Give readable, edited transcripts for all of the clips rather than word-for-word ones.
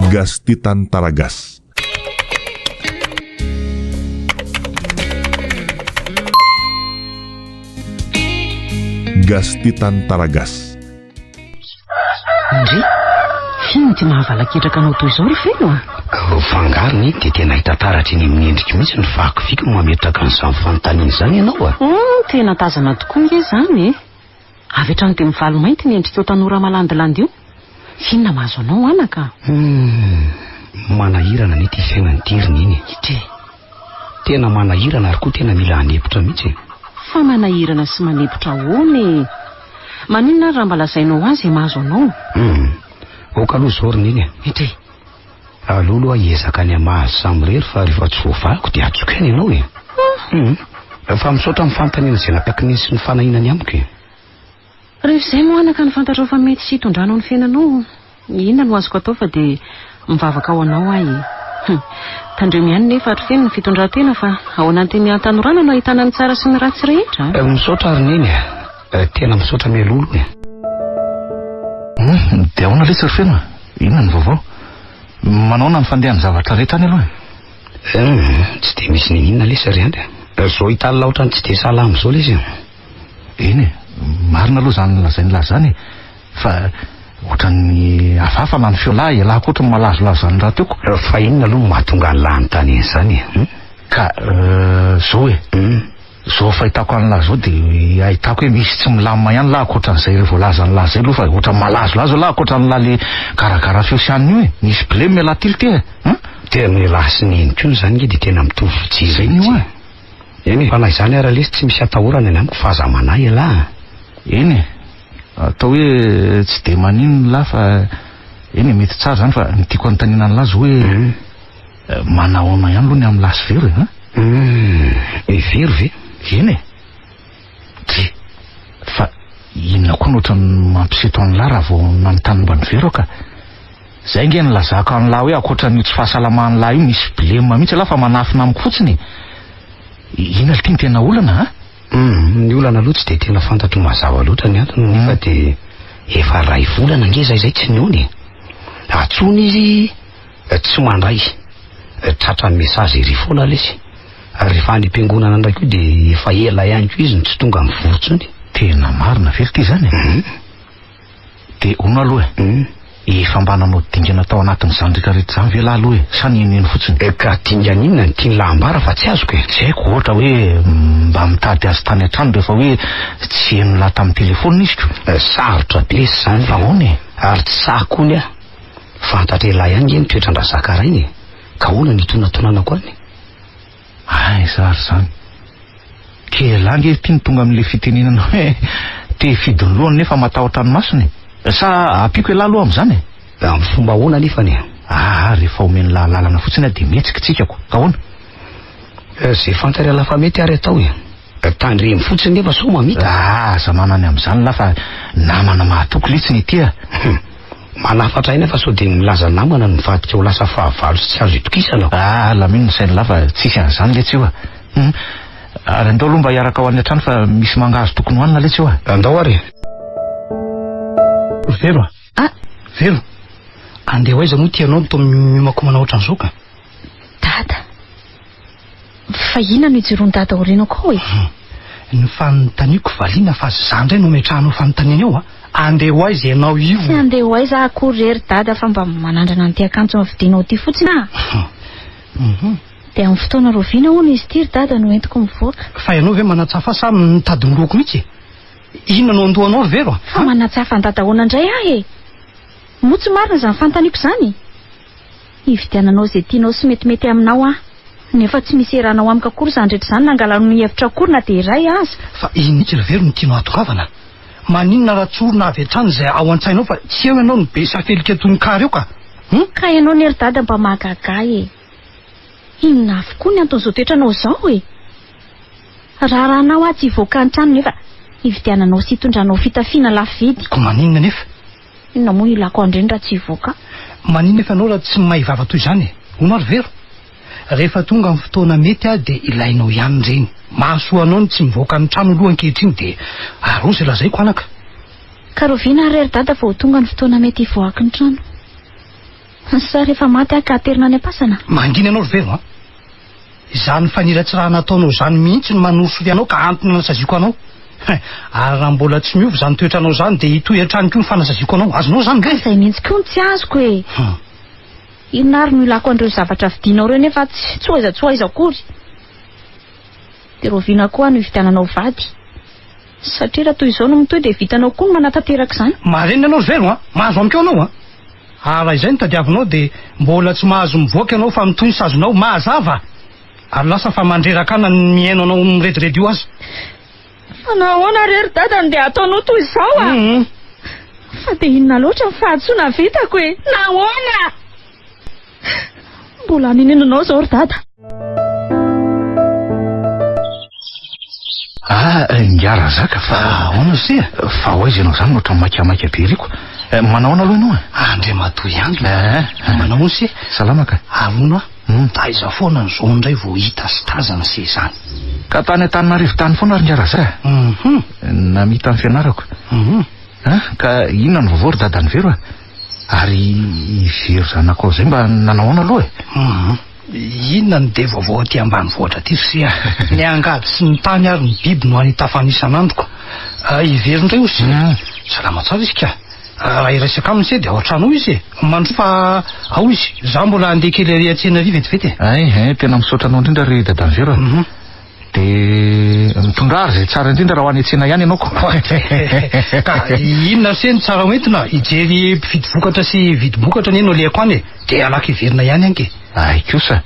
Gas Titan Taragas. Gas Titan Taragas. Andry, fino ty mahavalaketraka anao toy izao ry feno a? Fangarony dia tena hita taratra eny amin'ny endrika mihitsy ny vakoviky mametraka an'izany fanontaniana izany ianao a. Tena tazana tokoa nge izany e. Avy hatrany dia mivalo mainty ny endrika eo tanora malandilandy io. Finona mahazo anao anaka? Manahirana ny ty fiainany tiriny iny. Tena manahirana ary koa tena mila hanepotra mihitsy. Fa manahirana sy manepotra ahoana? Maninona raha mba lazainao azy mahazo anao? Oka aloha zao riny iny. Alolo hiezaka any amahazo samirery fa rehefa tsy voavako dia atsoka eny ianao e. Fa misaotra mifantaniana izay nampiakiny sy ny fanahinany amiko e. Rehefa izay moa anaka ny fantatrao fa mety sy hitondranao ny fiainanao, inona no azoko atao fa dia mivavaka ao anao ahy. Tandremo ihany nefa ary feno ny fitondran-tena fa ao anatin'ny an-tanorana no ahitana ny tsara sy ny ratsy rehetra. Misaotra riny iny tena misaotra mialolo e. Dia ahoana lesy ry feno? Inona ny vaovao? Manao na ny fandehany zavatra rehetra any aloha? Tsy dia misy ninina lesy ry andry. Zao hitala laotra ny tsy dia salama zao lesy. Eny e, marina aloha zany lazainy lahy zany fa ohatran'ny hafahafa na ny fiolahy lahy koatra ny malazolazo zany raha teoko. Fa inona aloha mahatonga ny lahy ny tany izany ka zao e, zao fahitako an'lahy zao dia ahitako hoe misy tsy milamina ihany lahy akoatran'izay rehefa laza ny lahy zay aloha fa ohatran'ny malazolazo lahy akoatran'ny lahy le karakara feo sy an'io e. Misy blé melatily ty tena ny lahy sy ny endriko iny zany nge dia tena mitovy fijira iny io eny fa na izany ara lesy tsy misy atahorana any amiko fa aza manahy lahy. Eny atao hoe tsy dia manino lahy fa eny mety tsara zany fa ny tiako anontaniana ny lahy zao hoe manahoana ihany aloha ny amin'ny lahy sy vero vero ve? Eny e fa inona koa nohatra ny mampiseto an'ny lahy raha vao nanontany mba ny vero ka zay nge ny lazaka an'ny lahy hoe akoatran'io tsy fahasalaman'ny lahy io misy bilema mihitsy lahy fa manafina amiko fotsiny. Inona ly tiany tena olana ny olana aloha tsy dia tena fantatro mazava loatra ny antony nefa dia efa ray volana nge zay tsy niony. Atsony izy tsy mandray tratra ny mesazy ery foana lesy ary rehefa any am-piangonana ndraiky io dia efa ela ihany koa izy ny tsy tonga mivorontsony. Tena marina very ty zany dia ono aloha efa mba nanao dingana tao anatin'izany rehetrarehetra zany ve lahy aloha sa ny eneny fotsiny? Ka dingana inona ny tiany lahambara fa tsy azoko tsy haiko ohatra hoe mba mitady azy tany an-trano rehefa hoe tsy heno lahy tamin'ny telefona izy ko. Sarotra be lesy zany fa ahoana ary tsy sakony a fantatra lahy ihany nge ny toetrandrazaka iny ka hoana ny tonatonana koa any. Ay zary zany kela nge tiany tonga amin'le fitenenana hoe te fidiny lohany nefa matahotra ny masony sa apiko lahy aloha amin'izany amin'ny fomba ahoana nefany rehefa omeny lalana fotsiny dia mihetsika tsikako ka hoana zay fantary lafa mety ary atao tandremy fotsiny nefa so mamita aza manany amin'izany lahy fa namana mahatoko litsiny ity manafatra iny fa so dia milaza namana ny mivadika ho lasa fahavalo sy tsy azo itokisana. Lamino ny sainy lahy fa tsisy an'izany letsy io ary andao aloha mba hiaraka ao any an-trano fa misy mangahazo tokony hoanina letsy io andao ary vero vero andeha ho aiza moa tianao to mimako manao ohatran'izao ka? Dada fa inona no ijeroany dada orenako hoe ny fanontaniako valiana fa zany ndray no metrahanao fanontaniana eo andeha ho aiza ianao io? Tsy andeha ho aiza akory rery dada fa mba manandrana ny tiakanjo mavidinao ty fotsiny dia amin'ny fotoana roviana hono izy ty ry dada no entiko mivoaka. Fa ianao ve manatsafa sa mitady miloko mihitsy? Inona no andohanao ry vero fa manatsafa ny dada hoana indray ahy motsy marina izany fanontaniako izany. Hividiananao izay tianao sy metimety aminao nefa tsy misy eranao amiko akory izany rehetra izany nangalano ny hevitra akory na dia iray aza. Fa initsy ry vero no tianao atongavana? Maninona raha tsorona avy hatrany izay ao an-tsainao fa tsy eo ianao no be safelika toy ny kary eo ka? Ka ianao ny ry dada mba mahagaga inona avokoa ny anton'izao toetranao izao raha anao tsy hivoaka ny trano nefa hividiananao sy hitondranao fitafiana lafo vidy. Ko maninona nefa? Inona moa ilako andreny raha tsy hivoaka? Maninona nefa anao raha tsy mahay vava toy izany hono ry vero? Rehefa tonga amin'ny fotoana mety dia ilainao ihany ireny. Mahasoa anao ny tsy mivoaka ny trano aloha ankehitriny dia arozy lazaiko anaka. Ka roviana rery dada fa ho tonga ny fotoana mety hivoaka ny trano. Sa rehefa maty ka aterina any am-pasana. Mangina anao ry vero a. Izany faniratsiraha nataonao zany mihitsy ny manosory anao ka antony nasaziko anao. Ary raha mbola tsy miova zany toetranao zany dia hitohy hatrany koa ny fanasaziko anao. Azonao zany ve? Izay mihitsy koa no tsy azoko e. Inona ary no ilako an'ireo zavatra vidianao ireo nefa tsy hoaiza akory. Dia roviana koa no hividiananao vady. Satria raha toy izao no mitoy dia vitanao koa no manatateraka izany. Marenina anao ry vero a. Mahazo amiko anao a. Raha izay no tadiavinao dia mbola tsy mahazo mivoaka ianao fa mitoy ny sazonao mazava. Ary lasa fa mandreraka ana ny miaino anao mirediredy io azy. Fa nahoana rery dadany dia ataonao toy izao a. Fa dia inona loatra ny fahatsoana vitako e. Nahoana? Mbola ninenanao izao ry dada. Ngiara zaka fa ahoana se? fa hoaiza ianao zany notra maikamaika be riko. Manao aloha ianao Andre matoy andro. Manao se? Salama ka. Avono taiza foana ny zao indray vao hita sy tazana se zany. Ka tany Antananarivo tany foana ary ngiara zaka. Namita amin'ny fianarako. Ka inona ny vaovao ry dadany vero ary vero zanakao zay mba nanahoana aloha Inona ny de vaovao aty ambany vohatra ty se ny angady sy ny tany ary ny biby no anitafana isan'androko. Ivero indray o se salama tsara izy ka. Raha iresaka aminy se dia ao an-trano izy mandro fa ao izy za mbola andeha kely ary atsena ry vetivety. Tena misaotra anao indrindra ry dadany vero dia mitondra zay tsara indrindra raha ho any atsena ihany ianao ko. Ka inona se ny tsara hoentina hijery mpividy vokatra sy vidy bokatra ny eno alehako any dia alaka iverina ihany ange. Kosa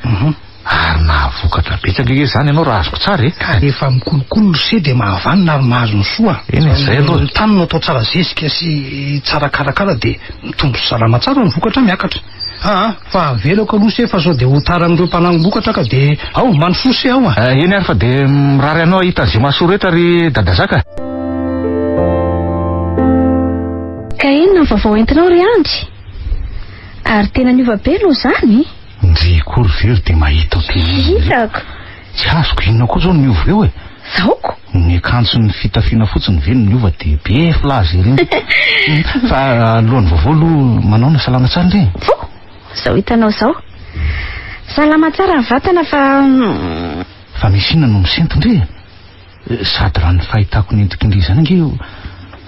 ary nahavokatra betsaka e zany ianao raha azoko tsara ka rehefa mikolokolo se dia mahavanina ary mahazo ny soa. Zay aloha ny tany no atao tsara zesika sy tsara karakara dia mitombo salama tsara ny vokatra miakatra. Fa avelako aloha se fa sao dia ho tara amin'ireo mpanango bokatra ka dia ao manoso se ao eny ary fa dia mirary anao hita zay mahasoa rehetra ry dada zaka. Ka inona ny vaovao entinao ry Andry? Ary tena niova be aloha zany? Ndry kory vero dia mahita ao Hitako. Tsy azoko inona koa zao niova eo Zaoko? Ny akanjo ny fitafiana fotsiny ve no niova dia be flazy ireny. Fa alohan'ny vaovao aloha manao na salama tsara ndre? Zao hitanao zao. Salama tsara ny vatana fa misy inona no misento ndre? Sady raha ny fahitako ny endrik'indry zany ange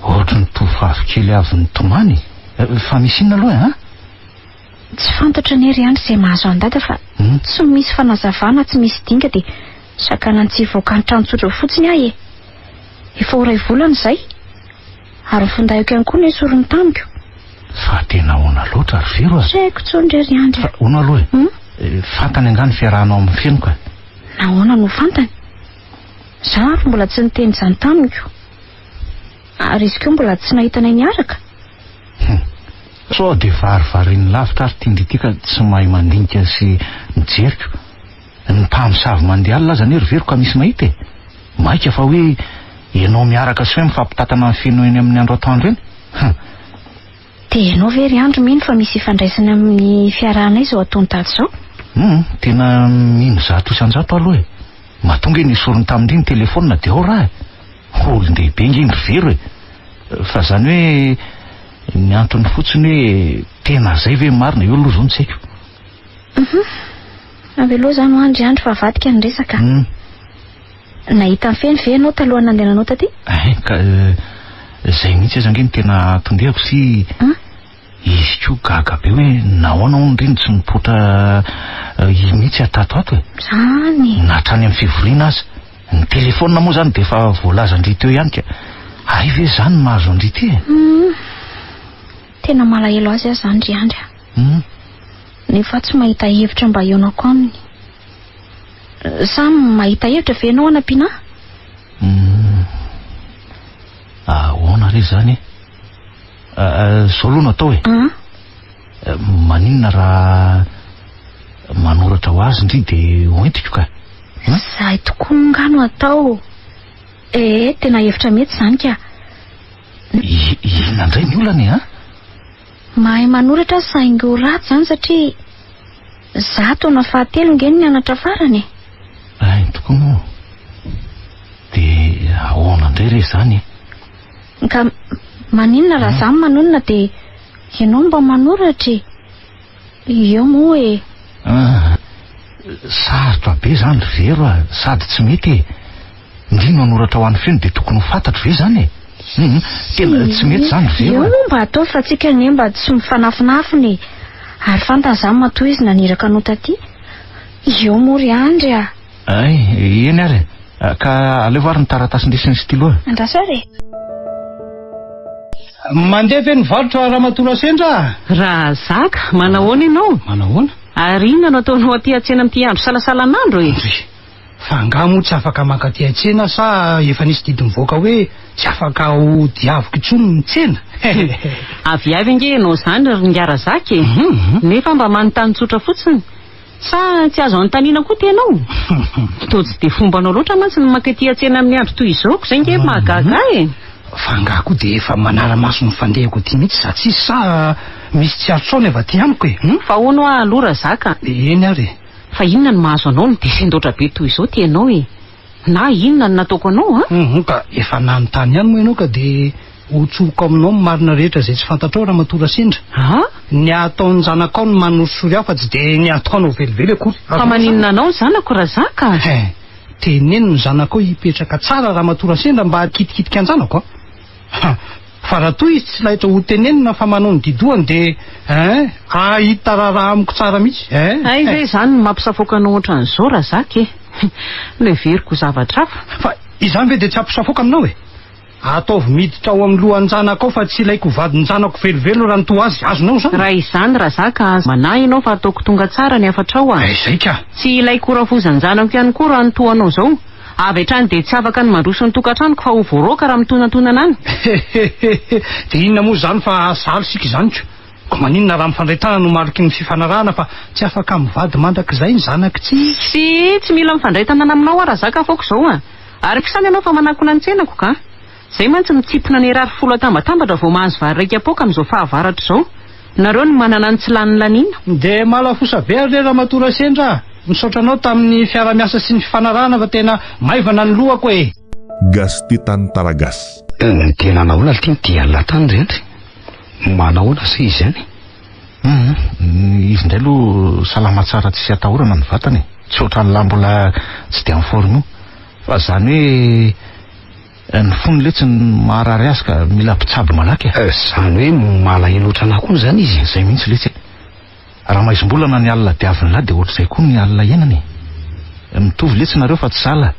ohatra ny tovovavy kely avy ny tomany. Fa misy inona aloha Tsy fantatra ny hery andry izay mahazo an-dada fa tsy misy fanazavana tsy misy dinga dia sakana tsy voaka ny trano tsotra fotsiny ahy efa ho ray volana izay ary fondahiko ihany koa ny sorony tamiko. Fa tena ona loatra ary vero Tsy haiko tsony ry andry. Fa ona aloha fantany angany fiarahanao amin'ny feno ka. Nahoana no fantany? Za ary mbola tsy niteny izany tamiko ary izy koa mbola tsy nahitana niaraka. Sao dia varivary lavitra ary tindry ka tsy mahay mandinika sy mijeriko. Ny mpamosavy mandeha alina aza nery vero ka misy mahita maika fa hoe ianao miaraka sy hoe mifampitatana amin'ny feno eny amin'ny andro atoandro eny. Dia ianao ve ry andro mino fa misy ifandraisana amin'ny fiarahanay izao ataony tady izao? Tena mino zato isan-jato aloha mahatonga ny sorony tamindry ny telefona dia ao raha olon-dehibe ingindry vero fa zany hoe ny antony fotsiny hoe tena zay ve marina eo aloha zao ny tsaiko. Avy aloha zany andry andro fa vadika ny resaka. Nahita ny feno ve ianao talohany nandehananao taty? Ka zay mihitsy aza angeny tena tondehako sy izy koa gaga be hoe nahoana ho ndriny tsy mipotra mihitsy atato ato Zany nahatrany amin'ny fivoriana aza ny telefona moa zany dia efa voalaza andry teo ihany ka ay ve zany mahazo andry ty tena malahelo azy azy zany ry andry nefa tsy mahita hevitra mba ionako aminy. Sa mahita hevitra ve ianao anam-pina? Ahoana re zany zao aloha no atao maninona raha manoratra ho azy ndry dia hoentiko ka. Zahay tokoa ngano atao. Tena hevitra mety zany ka. Inona indray ny olany mahay manoratra saingy ho ratsy zany satria za taona fahatelo ngeny mianatra farany. Tokoa moa dia ahoana indray re zany ka maninona raha za manonona dia ianao mba manoratra io moa e. Sarotra be zany vero sady tsy mety ndrino anoratra ho an'ny feno de tokony ho fantatro ve zany tena tsy mety zany io vero mba atao fa tsika ne mba tsy mifanafinafiny ary fantany zany matoa izy naniraka anao taty. Io moa ry andry a. ay eny ary ka aleo ary ny taratasy ndesiny stylo andraso ary mandeha ve nivarotra Ramatoa Sendra? Raha zaka manahoana ianao? Manahoana? Ary inona no ataonao aty an-tsena amin'ity andro salasalan'andro e? Fa nga moa tsy afaka maka aty an-tsena sa efa nisy didy mivoaka hoe tsy afaka ho diaviko intsony ny tsena? Avy avy ange ianao zany ry ngara zaka e. Nefa mba manontany tsotra fotsiny sa tsy azo anontaniana koa tianao? To tsy de fombanao loatra mantsy ny maka aty an-tsena amin'ny andro toy izao ko zay nge mahagaga e. Fa nga koa de efa manara-maso ny fandehako ty mihitsy sa tsisy sa misy tsy arotsony avy aty amiko e. Fa hono alora zaka. Eny ary. Fa inona ny mahazo anao ny desendotra be toy izao tianao e? Na inona ny nataoko anao ka efa nanontany ihany moa ianao ka de hotsoko aminao ny marina rehetra zay tsy fantatrao Ramatoa Sendra. Ny ataon'ny zanakao ny manosorosory aho fa tsy de ny ataonao velively akory. Fa maninona anao zanako raha zaka? Teneno ny zanakao hipetraka tsara Ramatoa Sendra mba kitikitika anjanako fa raha toa izy tsy lahitra ho tenenina fa manao ny didoany de ahita raha amiko tsara mihitsy. Ay ve zany ny mampisafoka anao ohatran'izao raha zaka e? Le veriko zavatra hafa. Fa izany ve de tsy ampisafoka aminao e? Ataovy miditra ao amin'ny lohan'ny zanakao fa tsy ilaiko vadiny zanako velivelo raha nytoa azy azonao zany. Raha izany raha zaka manahy ianao fa ataoko tonga tsara ny afatrao zay ka. Tsy ilaiko rafozany zanako ihany koa raha nytoanao zao. Avy hatrany de tsy afaka ny mandroso ny tokantranoko fa ho voaroaka raha mitonantonana any. De inona moa zany fa saly sika izany ko maninona raha mifandray tana no mariky ny fifanarahana fa tsy afaka mivady mandrakizay ny zanaky tsy mila mifandray tanana aminao raha zaka foko zao ary kisany ianao fa manakona ny tsenako ka zay mantsy mitsipona ny erary folo atambatambatra vao mahazo vary raika apoka amin'izao fahavaratra zao. Nareo ny manana ny tsy lany laniana. De malafosa be ary Ramatoa Sendra misaotra anao tamin'ny fiara-miasa sy ny fifanarahana fa tena maivana ny lohako e. Gastitan Taragas. Tena nahoana ty dia latany rentry manahoana se izy any? Izy ndray aloha salama tsara tsy atahorana ny vatany tsy ohatran'la mbola tsy de informe fa zany hoe ny fony letsy ny maharary azy ka mila mpitsabo malaky zany hoe malahelo ohatrana koa zany izy zay mihitsy letsy raha maizim-bolana ny alina diaviny lahy de ohatr'izay koa ny alina ienany mitovy letsy nareo fa tsy zala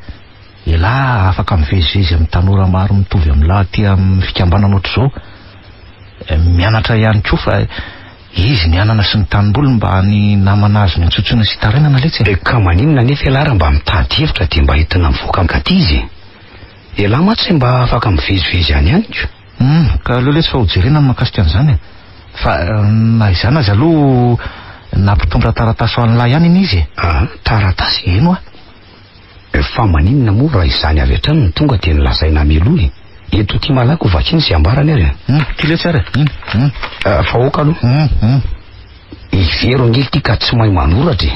ela afaka mivezivezy amin'ny tanora maro mitovy amin'lahy ty amin'ny fikambanana ohatr'izao mianatra ihany koa fa izy ny anana sy ny tanimboly mba ny namana azy ny antsotsoina sy tarenana letsy ka maninona nefa ela raha mba mitady hevitra de mba entina mivoaka mikaty izy ela matsy mba afaka mivezivezy any ihany ka aleo letsy fa hojerena ny makasika an'izany fa na izany azy aloha nampitondra taratasy ho an'ny lahy ihany iny izy taratasy eno fa maninona moa raha izany avy hatrany ny tonga de nilazaina meloa eto ty malako vakiny sy ambarany ary ty letsy ary fa oka aloha ivero ngely ty ka tsy mahay manoratra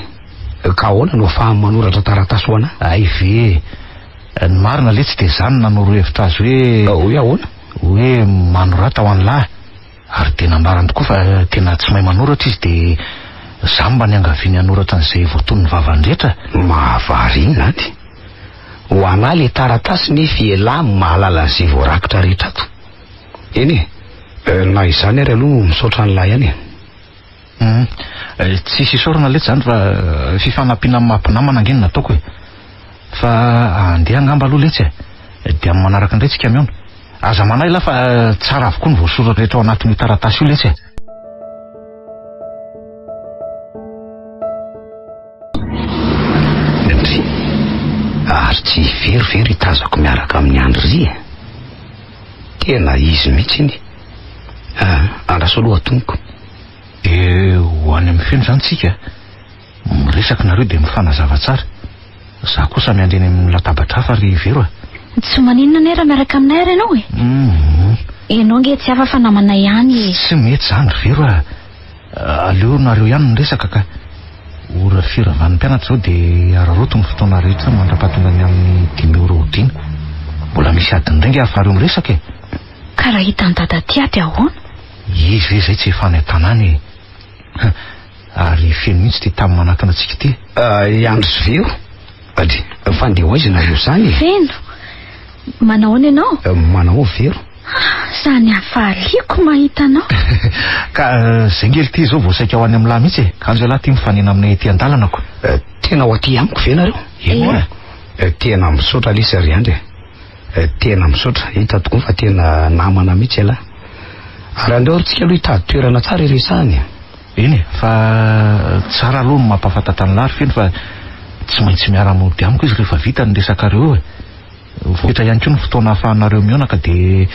ka ahoana no afahany manoratra taratasy ho ana ay ve ny marina letsy de zany nanoro hevitra azy hoe ahoana hoe manorata ho an'ny lahy ary tena ambarany tokoa fa tena tsy mahay manoratra izy de zany mba ny angaviny anoratra an'izay voatony ny vavandrehetra mahavarina any ho ana le taratasy nefa ela mahalala an'izay voarakitra rehetra ato eny na izany ary aloha misaotra ny lahy any tsisy isorana letsy zany fa fifanampiana mampinamana angeny nataoko fa andeha angamba aloha letsy de amin'ny manaraka indray tsika miona aza manahy la fa tsara avokoa ny voasoratra rehetra ao anatin'io taratasy io letsy ary tsy verovery hitazako miaraka amin'ny andro ry tena izy mihitsy iny andraso aloha atoniko de ho any amin'ny feno zany tsika miresaky nareo de mifanazava tsara za kosa miandreny amin'ny latabatra hafa ry vero tsy maninona ne raha miaraka aminay ary ianao enao nge tsy afa namana ihany tsy mety zany ry vero aleo nareo ihany miresaka ka ora firavan'ny mpianatra zao de araroto ny fotoana rehetra mandra-pahatonga ny amin'ny 5:10 mbola misy adiny indray nge afareo miresaka ka raha hitany dada ty aby ahoana izy ve zay tsy efa ny tanany ary feno mihitsy ty tamin'ny manakana antsika ty. Andro sy veo ady fandehoaizana io zany. Feno manao any ianao? Manao vero. Zany afaliako mahita anao. Ka zay ngely ty zao voasaika ho any amin'ny lahy mihitsy kanjo lahy ty mifanena aminay ety an-dalanako. Tena ho aty amiko ve nareo? Eno tena misaotra lisa ry andry. Tena misaotra hita tokoa fa tena namana mihitsy lahy. Ary andeo tsika aloha hitady toerana tsara iresahany. Eny fa tsara aloha no mampahafantatany lary feno fa tsy maintsy miara-mody amiko izy rehefa vita ny resakareo vohitra ihany koa ny fotoana ahafahanareo mionaka de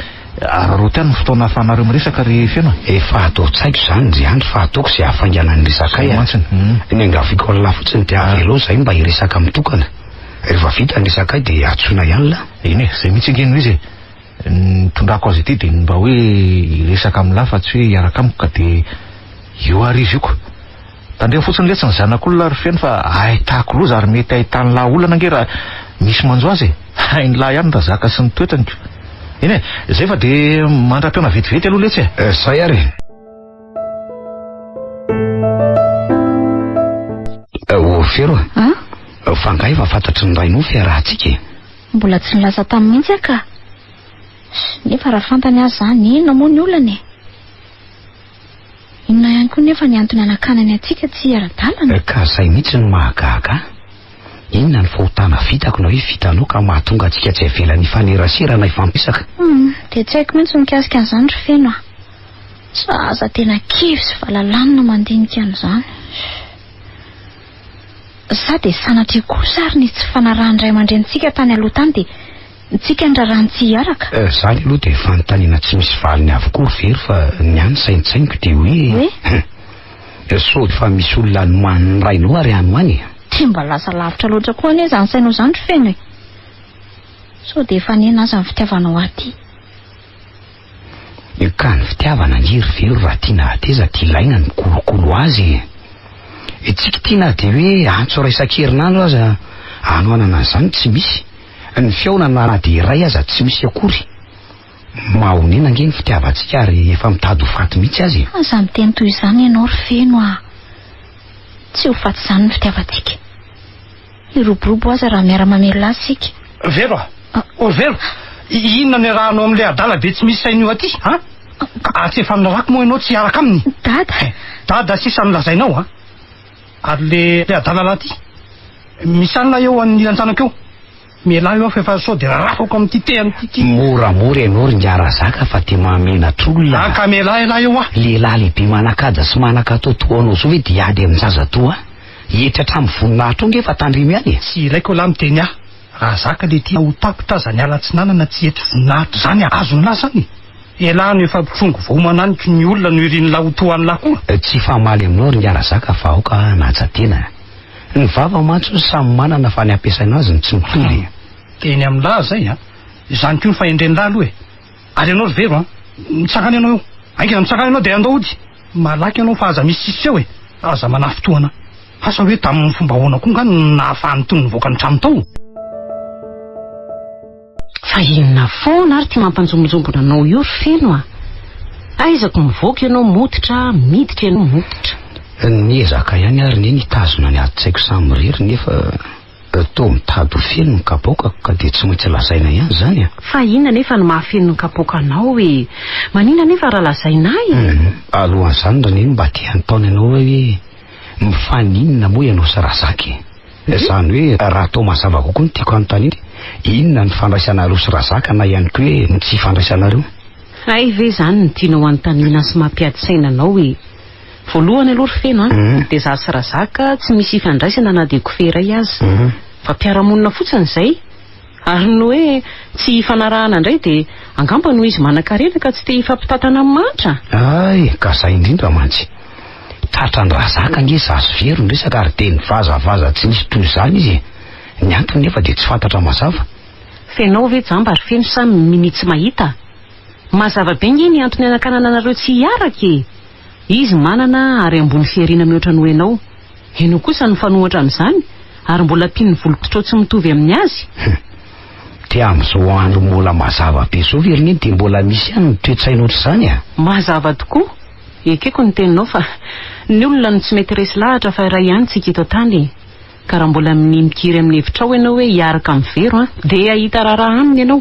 araroty any ny fotoana ahafahanareo miresaka ry feno. Efa atao tsaiko zany ry andry fa ataoko zay hafanganan'ny resakay ny angaviko alla fotsiny de avelo zay mba hiresaka mitokana. Rehefa vita ny resakay de atsona ihany la. Eny zay mihitsy ngeno izy nitondrako azy ity de mba hoe hiresaka amin'ny lahy fa tsy hoe hiaraka amiko ka de io ary izy ioko tandreo fotsiny letsy ny zanak'olona ry feno fa ahitako loza ary mety ahitany lahy olana nge raha misy manjo azy hainy lahy ihany raha zaka sy ny toetrany ko. Eny zay fa de mandra-piona vetivety aloha letsy zay ary. Fero fangay fa fantatry ny rainao fiarahantsika. Mbola tsy nilaza tamin'ny mihitsy aka. Nefa raha fantany azy zany inona moa ny olana inona ihany koa nefa ny antony anakanany atsika tsy ara-dalana. Ka zay mihitsy no mahagaga. Inona ny fahotana vitako na hoe vitanao ka mahatonga atsika tsy avela ny fanerasirana ifampisaka. De tsy haiko mihitsy mikasika an'izany ry feno zaza tena kivy sy falalanina mandinika an'izany. Sa de sanatria kosa ary ny tsy fanarahany ray aman-drenitsika tany aloha tany de tsika ndrarany tsy hiaraka. Zany aloha de fanontaniana tsy misy valiny avokoa very fa ny any saintsainiko de hoe so fa misy olona noman'ny rainao ary ano any. Tsy mba lasa lavitra loatra koa anie zany sainao zany ry feno so de efa nena aza ny fitiavanao aty. Ka ny fitiavana ngiry very raha tiana ateza ty ilaina ny kolokolo azy. Tsika tiana de hoe antso raisan-kerinandro aza anoanana zany tsy misy. Ny fiaonana na de iray aza tsy misy akory. Mahonena nge ny fitiavantsika ary efa mitady ho faty mihitsy azy. Aza miteny toy izany ianao ry feno tsy ho faty zany ny fitiavantsika. Iroborobo aza raha miara-mamelo azy sika. Vero Vero inona ny rahanao amin'ilay adala be tsy misy sainio aty ka tsy efa minarako moa ianao tsy hiaraka aminy. Dada sisa nilazainao ary le adala laty misy anona eo an'ny antsanako eo mialahy eo fa efa sao de rarafako amin'ity teanyty. Moramora ianao ry niara zaka fa te mahamenatr'olona. Ka mialahy elahy eo lehilahy lehibe manakaja sy manakatao toanao zao hoe de ady amin'ny zaza toa hietra hatramin'ny voninahitra nge fa tandrimy ihany. Tsy ilaiko lahy miteny raha zaka le tia ho takotra zany ala-tsinanana tsy etry voninahitra zany azony zany. Elahy no efa mpitrongo voamananiko ny olona no irin'ny lahy ho toan'ny lahy koa. Tsy famaly aminao ry niara zaka fa aoka natsatena. Ny vava mantso samy manana fa ny ampiasaina azy ny tsy mitoly. Teny amin'ny lahy zay izany koa ny fahendren'ny lahy aloha ary ianao ry Vero mitsakana ianao eo aingana mitsakana ianao de andao ody malaky ianao fa aza misy sisy eo aza manafy toana asa hoe tamin'ny fomba ahoana koa nga nahafahany tony nivoaka ny trano tao. Fa inona foana ary ty mampanjombonjombona anao io ry feno aizako mivoaka ianao mototra miditra ianao mototra. Niezaka ihany ary ne nitazona ny adi-tsaiko samy rery nefa to mitady ho feno ny kapoaka ka de tsy maintsy lazaina ihany zany Fa inona nefa ny mahafeno ny kapoaka anao manina nefa raha lazainay alohan'izany raha neny mba te hanotaona ianao hoe mifaninona moa ianao sy raha zaky. Zany hoe raha atao mazava kokoa ny tiako anontany inona ny fandraisana aloha sy raha zaka na ihany koa hoe ny tsy fandraisanareo. Ay ve zany ny tianao anontaniana sy mampiady saina anao voalohany aloha ry feno de za sy raha zaka tsy misy ifandraisana na de koferay azy fa mpiara-monina fotsiny zay ary no hoe tsy fanarahana indray de angamba no izy manan-karena ka tsy te hifampitatana amin'ny mantra. Ay ka zay indrindra mantsy tratra ny raha zaka nge zazo Vero ny resaka ary de ny vazavaza tsy nisy toy zany izy ny antony nefa de tsy fantatra mazava. Fenao ve jamba ry feno samy minitsy mahita mazava be nge ny antony anakanana anareo tsy hiaraka izy manana ary ambony fiarina mihoatra ny hoenao eno kosa ny fanohatra amin'izany ary mbola piany volokotro tsy mitovy amin'ny azy. De amin'izao andro mbola mazava be zao Vero ny de mbola misy ihany ny toetsaina ohatr'izany mazava tokoa ekeko ny teninao fa ny olona no tsy mety resy lahatra fa iray ihany tsika eto tany ka raha mbola mikiry amin'ny hevitra ao ianao hoe hiaraka amin'ny vero dia ahita raharaha aminy ianao.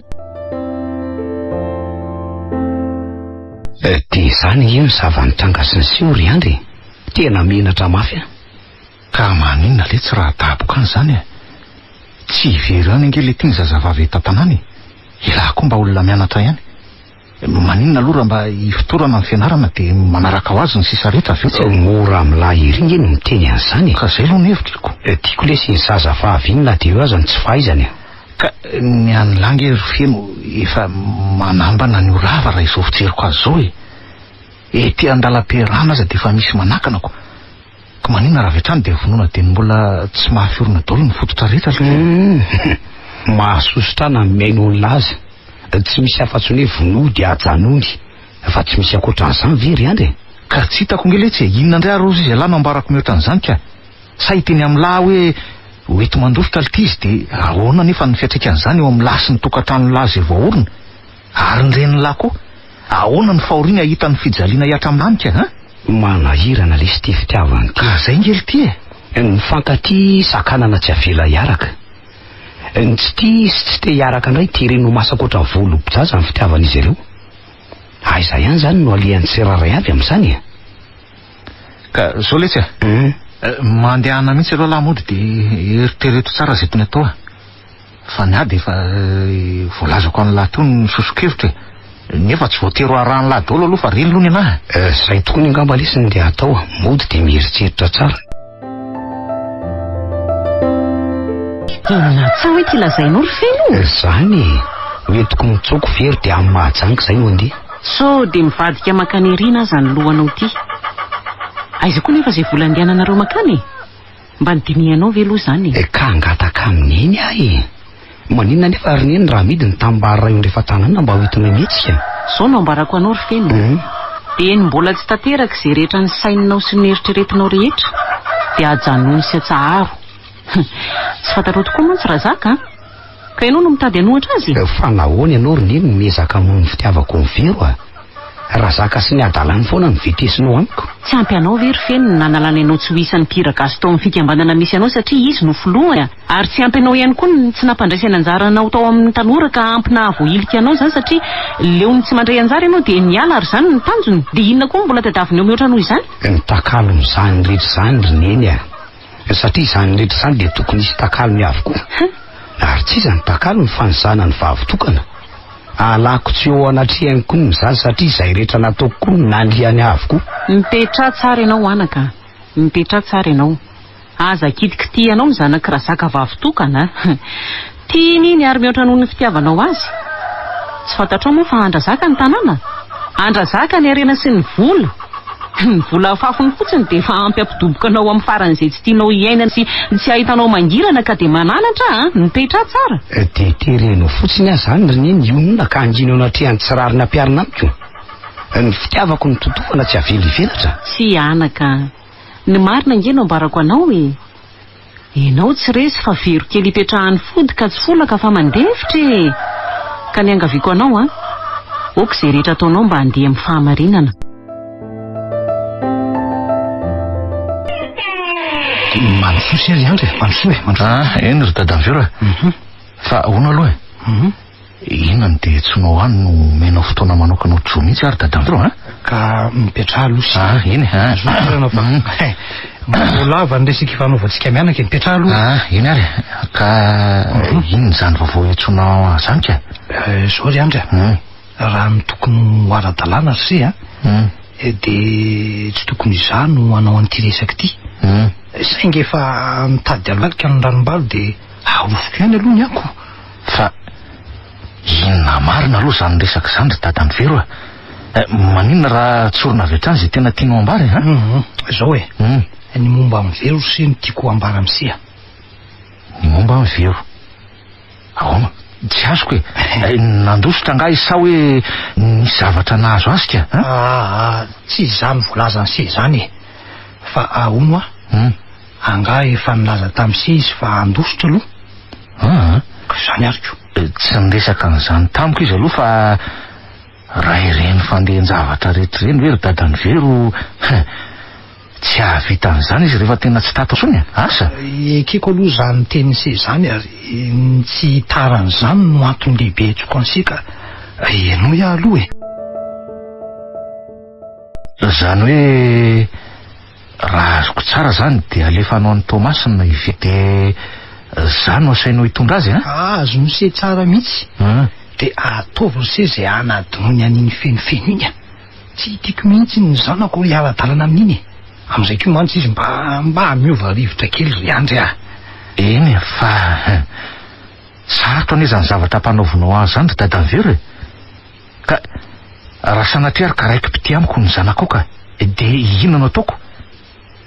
Dia izany io ny zava-nitranga sy ny siory andry tena menatra mafy ka maninona le tsy raha daboka any zany tsy very any ange le tiany zazavavy eto tanany ilako mba olona mianatra ihany. Maninona aloha raha mba hifotorana amin'ny fianarana dia manaraka ho azy ny sisa rehetra tsy mora amin'lahy ery nge no miteny an'izany ka zay aloha ny hevitriko. tiako le sy ny zazavavy inona dia eo azy ny tsy fahaizany ka ny an'lange rofeno efa manambana ny orava raha izao fijeriko azy zao ety andalam-piarahana aza dia efa misy manakanako ka maninona raha vetrany dia vonoana dia mbola tsy mahafiorina daholo ny fototra rehetra mahasosotrana miaino olona azy tsy misy afa-tsy ny hoe vonody ajanony fa tsy misy akoatran'izany very andry ka tsy hitako nge le tsy inona indray ary ozy izy alahy no ambarako mihoatra an'izany ka sa hiteny amin'ny lahy hoe hoeto mandositra lity izy dia ahoana nefa ny fiatraikan'izany eo amin'ny lahy sy ny tokantrano lahy izay voaorona ary ny reniny lahy koa ahoana ny fahoriana hita ny fijaliana hiatra amin'any ka manahirana le sy ty fitiavany ka zay ngely ty ny fankaty sakanana tsy avela hiaraka ny tsy ty sy tsy te hiaraka indray ty reno masaka oatra volo-bojaja ny fitiavan'izy ireo aiza ihany zany no alian'ny tsiraray avy amin'izany ka zao letsy mandehana mihitsy aloha lahy mody dia eritrereto tsara zay tony atao fa ny ady efa voalazako an'lahy to ny sosokevitra nefa tsy voatero arahany lahy daholo aloha fa reny aloha ny anahy zay tokony angamba lesiny dia atao mody dia mieritreritra tsara na tsa hoe ty lazainao ry feno zany hoentiko mitsoko very dia amin'ny mahajangy zay no andeha so dia mivadika makany erina aza ny lohanao ty aiza koa nefa izay vola andehananareo makany mba nidinianao ve aloha izany ka angataka amin'eny ahy maninona nefa ary neny raha midiny tambara io rehefa tanana mba hoentina mihetsika zao no ambarako anao ry feno dia ny mbola tsy tanteraka izay rehetra ny saininao sy ny eritreretinao rehetra dia ajanony sy atsaharo tsy fantarao tokoa mantsy raha zaka ka ianao no mitady anohatra azy fa nahoana ianao ry neny mezaka moa ny fitiavako ny vero raha zaka sy ny adalany foana ny vitesinao amiko tsy ampy anao ve ry feno nanalana ianao tsy ho isan'ny mpiragasy tao amin'ny fikambanana misy anao satria izy no filoha ary tsy ampy anao ihany koa ny tsy nampandraisana anjaranao tao amin'ny tanora ka ampy nahavoilika anao zany satria leo ny tsy mandray anjara ianao dia niala ary zany ny tanjony dia inona koa mbola tadiavinao mihoatra noho izany ny takalo n'izany rehetra zany ry neny satria izany rehetra zany dia tokony isy takalony avokoa ary tsy izany takalo ny fanizana ny vavitokana alako tsy eo anatrehany koa mizaly satria izay rehetra nataoko koa nandriany avokoa mipetra tsara ianao anaka mipetra tsara ianao aza kitika ty ianao ny zanaka raha zaka vavitokana tia niny ary mihoatra noho ny fitiavanao azy tsy fantatrao moa fa andrazaka ny tanàna andrazaka ny arena sy ny vola ny vola afafony fotsiny dia efa ampy ampidoboka anao amin'ny faran'izay tsy tianao hiaina sy tsy ahitanao mangirana ka dia mananatra mipetra tsara dia tereno fotsiny ahy zany ry neny ionona ka angina ao anatrehany tsirary ny ampiarina amiko ny fitiavako ny totofana tsy avelivelatra tsy anaka ny marina nge no ambarako anao ianao tsy resy fa vero kely hipetrahany fody ka tsy folaka fa mandefitra ka ny angaviako anao oka izay rehetra ataonao mba handeha amin'ny fahamarinana manosoa sery andry manosoa eny ry dadavero fa ahoana aloha inona dia tsonao any no menao fotoana manokana ohatro mihitsy ary dadavero ka mipetraha aloha sy eny molava ny resaka fanaovantsika mianaka mipetraha aloha eny ary ka inona zany vaovao etsonao zany ka zao ry andry raha ny tokony ho ara-dalàna sy dia tsy tokony izany no hanao an'ity resaka ity sainga efa mitady alalika ny ranom-balo dia arosoko ihany aloha ny ako fa inona marina aloha zany resaka zany ry dadany vero maninona raha tsorona avy hatrany izay tena tianao ambary zao ny momba amin'ny vero sy ny tiako ambara amisia ny momba amin'ny vero ahoana tsy azoko nandositra angahy sa hoe ny zavatra nahazo azy ka tsy izany voalaza ny se zany fa ahono angahy efa nilaza tamin'se izy fa andositra aloha ka zany ariko tsy niresaka n'izany tamiko izy aloha fa raha ireny fandehan-javatra rehetrareny hoe ry dadany vero tsy ahavita an'izany izy rehefa tena tsy tatasony asa ekeko aloha zany teny se zany ary tsy taran'izany no antony lehibe tsoko ansika ianao iah aloha zany hoe raha azoko tsara zany dia alefanao an'ny Tomasina ivety zany no asainao hitondra azy azo nose tsara mihitsy de ataovy se zay anadinoiny an'iny fenofeno iny tsy tiako mihitsy ny zanako hiara-dalana amin'iny am'izay ko mantsy izy mba miova rivotra kely ry andry eny fa sarotra ane zany zavatra mpanaovinao azy zany ry dadany vero ka raha sanatria ary ka raiky pity amiko ny zanako ka de inona no ataoko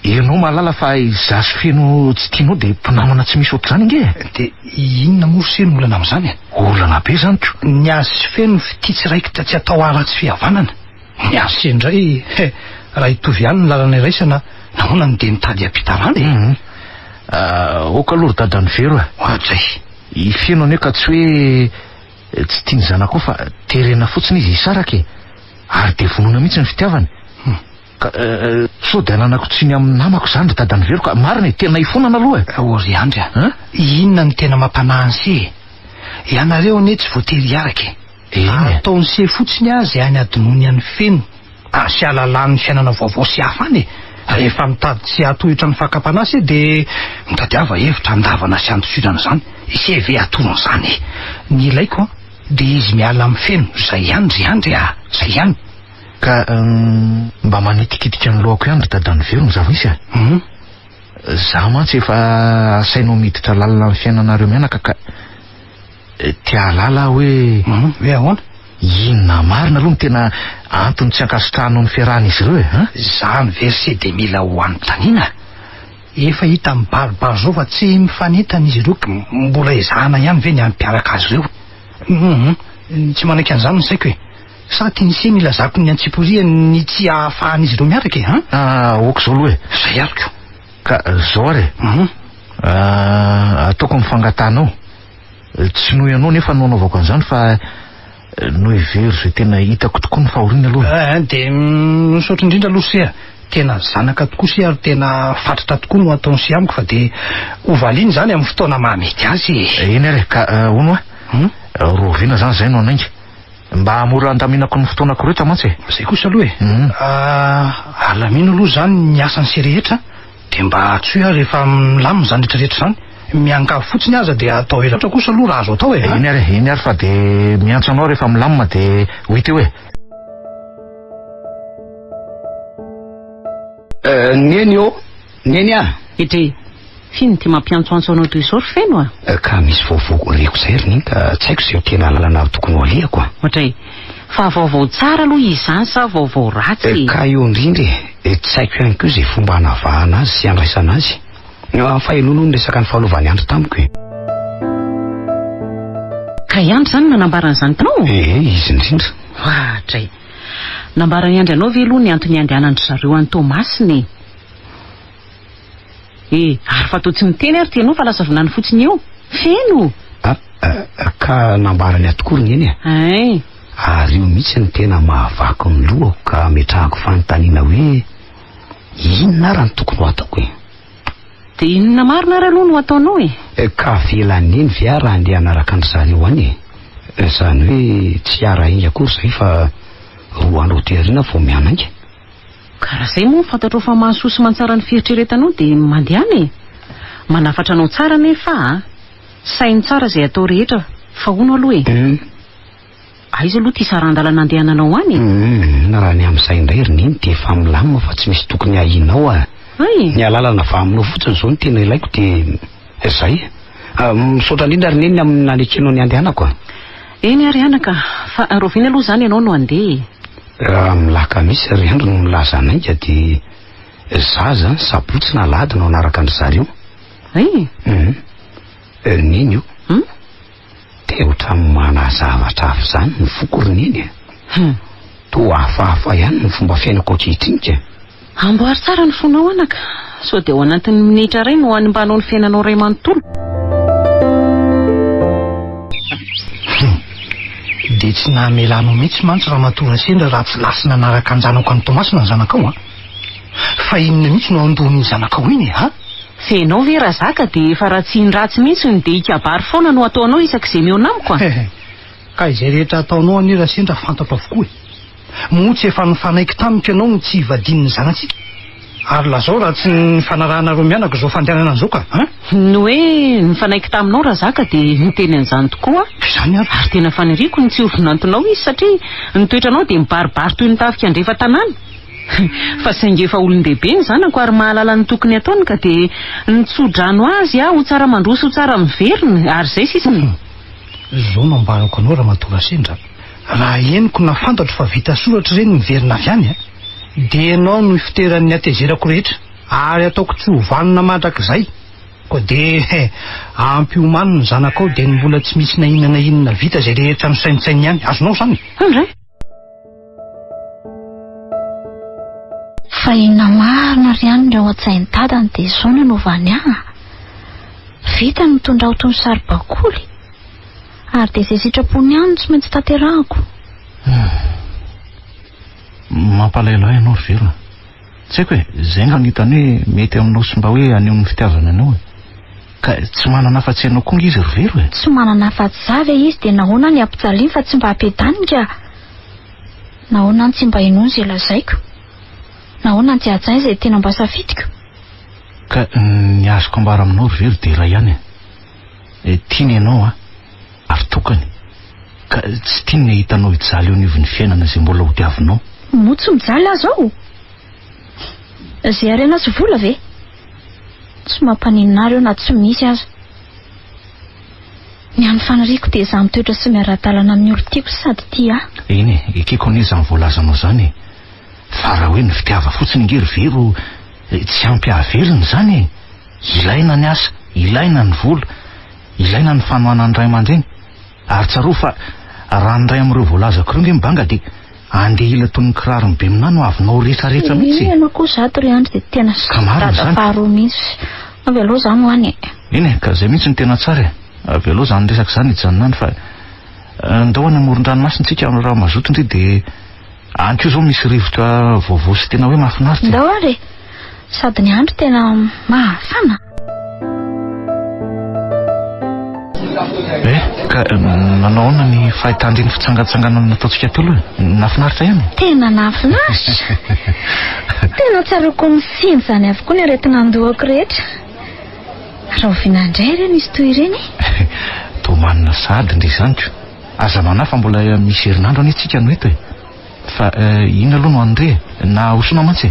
ianao mahalala fa izaso feno tsy tianao de mpinamana tsy misy ohatr'izany inge de inona morseny olana am'izany olana be zany ko ny azo feno fity tsy raikitra tsy atao aratsy fihavanana ny azo se indray raha hitovy ihany ny lalana iraisana nahoana de nitady ampitarana oka aloha ry dadany vero ohatray ifeno ane ka tsy hoe tsy tia ny zanako fa terena fotsiny izy isaraka ary de vonona mihitsy ny fitiavany ka sao de ananako tsiny amin'ny namako zany ry dadany vero ka marina tena ifonana aloha ory andry inona ny tena mampanahy se ianareo ane tsy voatery iaraka ataony se fotsiny azy any adinoiny any feno sy alalan'ny fiainana vaovao sy hafa any rehefa mitady tsy atohitra ny fakapanahy de mitadiava hevitra andavana sy andosidrana zany se ve atorony zany ny ilaiko de izy miala amin'ny feno zay ihany ry andry zay ihany ka mba manitikitika ny lohako ihany ry dadany vero ny zava isy za mantsy efa asainao miditra lalana amin'ny fiainanareo mianaka ka tia lala hoe ahoana inona marina aloha ny tena antony tsy ankasitrahanao ny fiarahana izy ireo zany verse de mila ho anontaniana efa hita mibaribary zao fa tsy mifanentana izy ireo mbola izahana ihany ve ny ampiaraka azy ireo tsy manaiky an'izany ny saiko sa tinyse mila zako ny antsiporia ny tsy ahafahan'izy ireo miaraka oko zao aloha zay ariko ka zao ary ataoko mifangatanao tsy noho ianao nefa naonaovako an'izany fa no ivery zay tena hitako tokoa ny fahoriana aloha de misaotra indrindra aloha se tena zanaka tokoa se ary tena fatratra tokoa no ataony se amiko fa de ovaliany zany amin'ny fotoana mahamety azy eny ary ka ono rovina zany zay no anainga mba mora andaminako ny fotoanako rehetra mantsy zay kosa aloha alamino aloha zany ny asany se rehetra de mba tsy hoe rehefa milamina zany rehetrarehetra zany miankavy fotsiny aza de atao helatra kosa aloha raha azo atao eny ary fa de miantso anao rehefa milamina de hoity hoe neny ity finy ty mampiantsoantso anao toy izao ry feno ka misy vaovao reko zay ry ka tsy haiko zay tena lalana tokony ho alehako ohatray fa vaovao tsara aloha izany sa vaovao ratsy ka eo indrindra tsy haiko ihany koa zay fomba hanavahana azy sy andraisana azy fa enono ny resaka ny fahalovany andro tamiko ka iandry zany nanambaran'izany tanao izy indrindra ohatray nambarany andry anao ve aloha ny antony andehanandry zareo any Tomasiny ary fa to tsy miteny ary tianao fa lasa vinany fotsiny eo feno ka nambarany atokory ny eny ary io mihitsy ny tena mahavaky ny lohako ka metrahako fanontaniana hoe inona raha ny tokony ho ataoko de inona marina ary aloha no ataonao ka velan'eny vea raha andeha anaraka andry zareo any zany hoe tsy ara inga akory zay fa roa andro terina vao mianainga karaha zay moa fantatrao fa mahasosy mantsara ny fieritreretanao de mandehany manafatra anao tsara nefa sainy tsara zay atao rehetra fa hono aloha aizy aloha ty saran-dalana andehananao any na raha ny amin'izay indray ry niny de efa milamina fa tsy misy tokony ahinao ny alalana va aminao fotsiny zao ny tena ilaiko de zay misaotra indrindra ry neny amin'ny nalekenao ny andehanako eny ary anaka fa rovina aloha zany ianao no andeha milaka misy ry andro no milaza anainga de za zany sabotsy na lady no anaraka andry zareo neny io de ohatrany manazavatra avy zany ny foko ry neny to hafahafa ihany ny fomba fiainako ankehitrinika amboary tsara ny fonao anaka sao de ao anatin'ny minitra ray no animbanao ny fiainanao ray manontolo dia tsy namelanao mihitsy mantsy raha matora sendra raha tsy lasi nanaraka anjanako any Tomasina ny zanakao fa inona mihitsy no andony ny zanakao iny Fenao ve raha zaka dia efa raha tsy ratsy mihitsy ny dia ikabary foana no ataonao isak'izay miaonamiko ka izay rehetra ataonao any raha sendra fantatro avokoa motsy efa nifanaiky tamiko ianao no tsy hivadin'ny zanatsika ary lazao raha tsy nifanarahana roa mianaka izao fandehanana an'izao ka ny hoe nifanaiky taminao raha zaka dia niteny an'izany tokoa izany ary tena faniriko ny tsy ovinantonao izy satria ny toetranao dia mibaribary toy ny tafika andrefa tanàna fa saingy efa olon-dehibe ny zanako ary mahalala ny tokony ataony ka dia nitsodrano azy ho tsara mandroso ho tsara miverina ary izay sisiny izao no ambarako anao raha matora sendra raha henoko na fantatro fa vita soratra ireny miverina avy any dia ianao no ifiteran'ny atezerako rehetra ary ataoko tsy hovanina mandrak'izay koa dia ampiomaniny zanakao dia ny mbola tsy misy na inona vita izay rehetra ny sainitsainy ihany azonao zany andray fa inona marina ry any ireo an-tsainy dadany dia izao no naovany vita ny mitondra ho toy ny saribakoly ary dia izay sitrapony ihany tsy maintsy tanterahako mampalahelo ianao ry Vera tsy haiko hoe izay nga nitany hoe mety aminao sy mba hoe aneho ny fitiavana anao ka tsy manana afa-tsy ianao koa izy ry Vera tsy manana afa-tsy zavy izy dia nahoana ny ampijaliany fa tsy mba hampedany nahoana ny tsy mba inony izay lazaiko nahoana ny tsy hajainy izay tena mba safidiko ka ny azoko ambara aminao ry Vera dia iray ihany tiany ianao ary tokany ka tsy tiany hitanao hijaly eo anivon'ny fiainana izay mbola ho tiavinao motsy mijaly azy ao izay arena sy vola ve tsy mampaninonareo na tsy misy azy ny any faniriko dia izaho mitoetra sy miara-dalana amin'ny olo tiako sady tia eny ekeko anie izany voalazanao izany fa raha hoe ny fitiava fotsiny ingery Vero tsy ampy-hahaveriny izany ilaina ny asa ilaina ny vola ilaina ny fanohana ny ray aman-dreny ary tsaro fa raha ny ray amin'ireo voalazako ireo nge mibanga dia andeha ila toy ny kiraro ny be minano avinao rehetrarehetra mihitsy ianao koa zato ry andro dia tena dada faharoa mihitsy avy aloha izany ho any eny ka izay mihitsy ny tena tsara avy aloha izany resaka izany hijanonany fa ndao any amoron-dranomasintsika raha mazoto indray dia anko izao misy rivotra vaovao sy tena hoe mahafinaritra ndao ary sady ny andro tena mahafana ka nanaona ny fahitandreny fitsangatsanganana nataontsika teo aloha nafinaritra ihany tena nafinaritra tena tsaroko misiny izany avokoa ny aretina andohako rehetra raha ovinandray ireny izy toy ireny to manina sady ndre izanyko aza manahy fa mbola misy herinandro any tsika no eto fa ina aloha no andre na hosona mantsy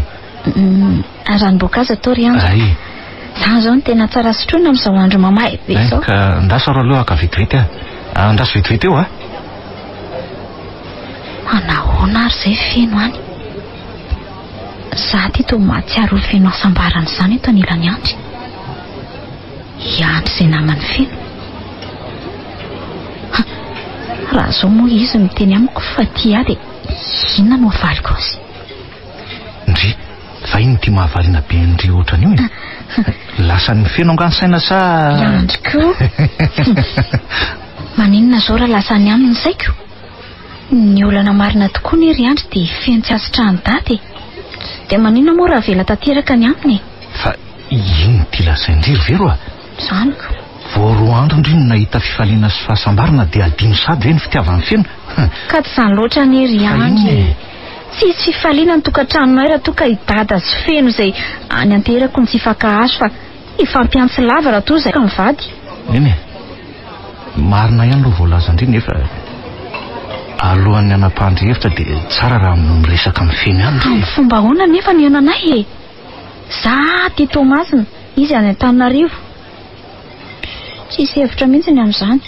ranomboankazo atao ry andro izany izao no tena tsara sotroina amin'izao andro mamahy be izao ka ndaso aro aloha aka vetivety andaso vetivety eo manahoana ary izay feno any za ty to mahatsiaro olo feno asambarana izany eto anilany andry iandry izay namany feno raha izao moa izy miteny amiko fa tia dia inona no avaliko azy ndry fa iny ty mahavalina be ndry ohatran'io lasa ny feno anganosaina sa andriko maninona zao raha lasa ny aminy saiko ny olana marina tokoa ny ry andry dia feno tsy asitrahany dady dia maninona moa raha vela tanteraka ny aminy fa iny ty lasaindry Vero zaniko vao roa andro indry no nahita fifaliana sy fahasambarana dia adino sady ve ny fitiavany feno ka tsy izany loatra ny ry andry tsy isy fifaliana ny tokantranonay raha toka hidada sy feno izay any anterako ny tsy hifankahazo fa hifampiantsy lava raha toa izay ka mivady eny marina ihany aloha voalaza indry nefa alohan'ny anam-pandrehevitra dia tsara raha miresaka amin'ny feno ihany fomba ahoana nefa ny ananay za ty Tomasina izy any Antananarivo tsy isy hevitra mihitsy ny amin'izany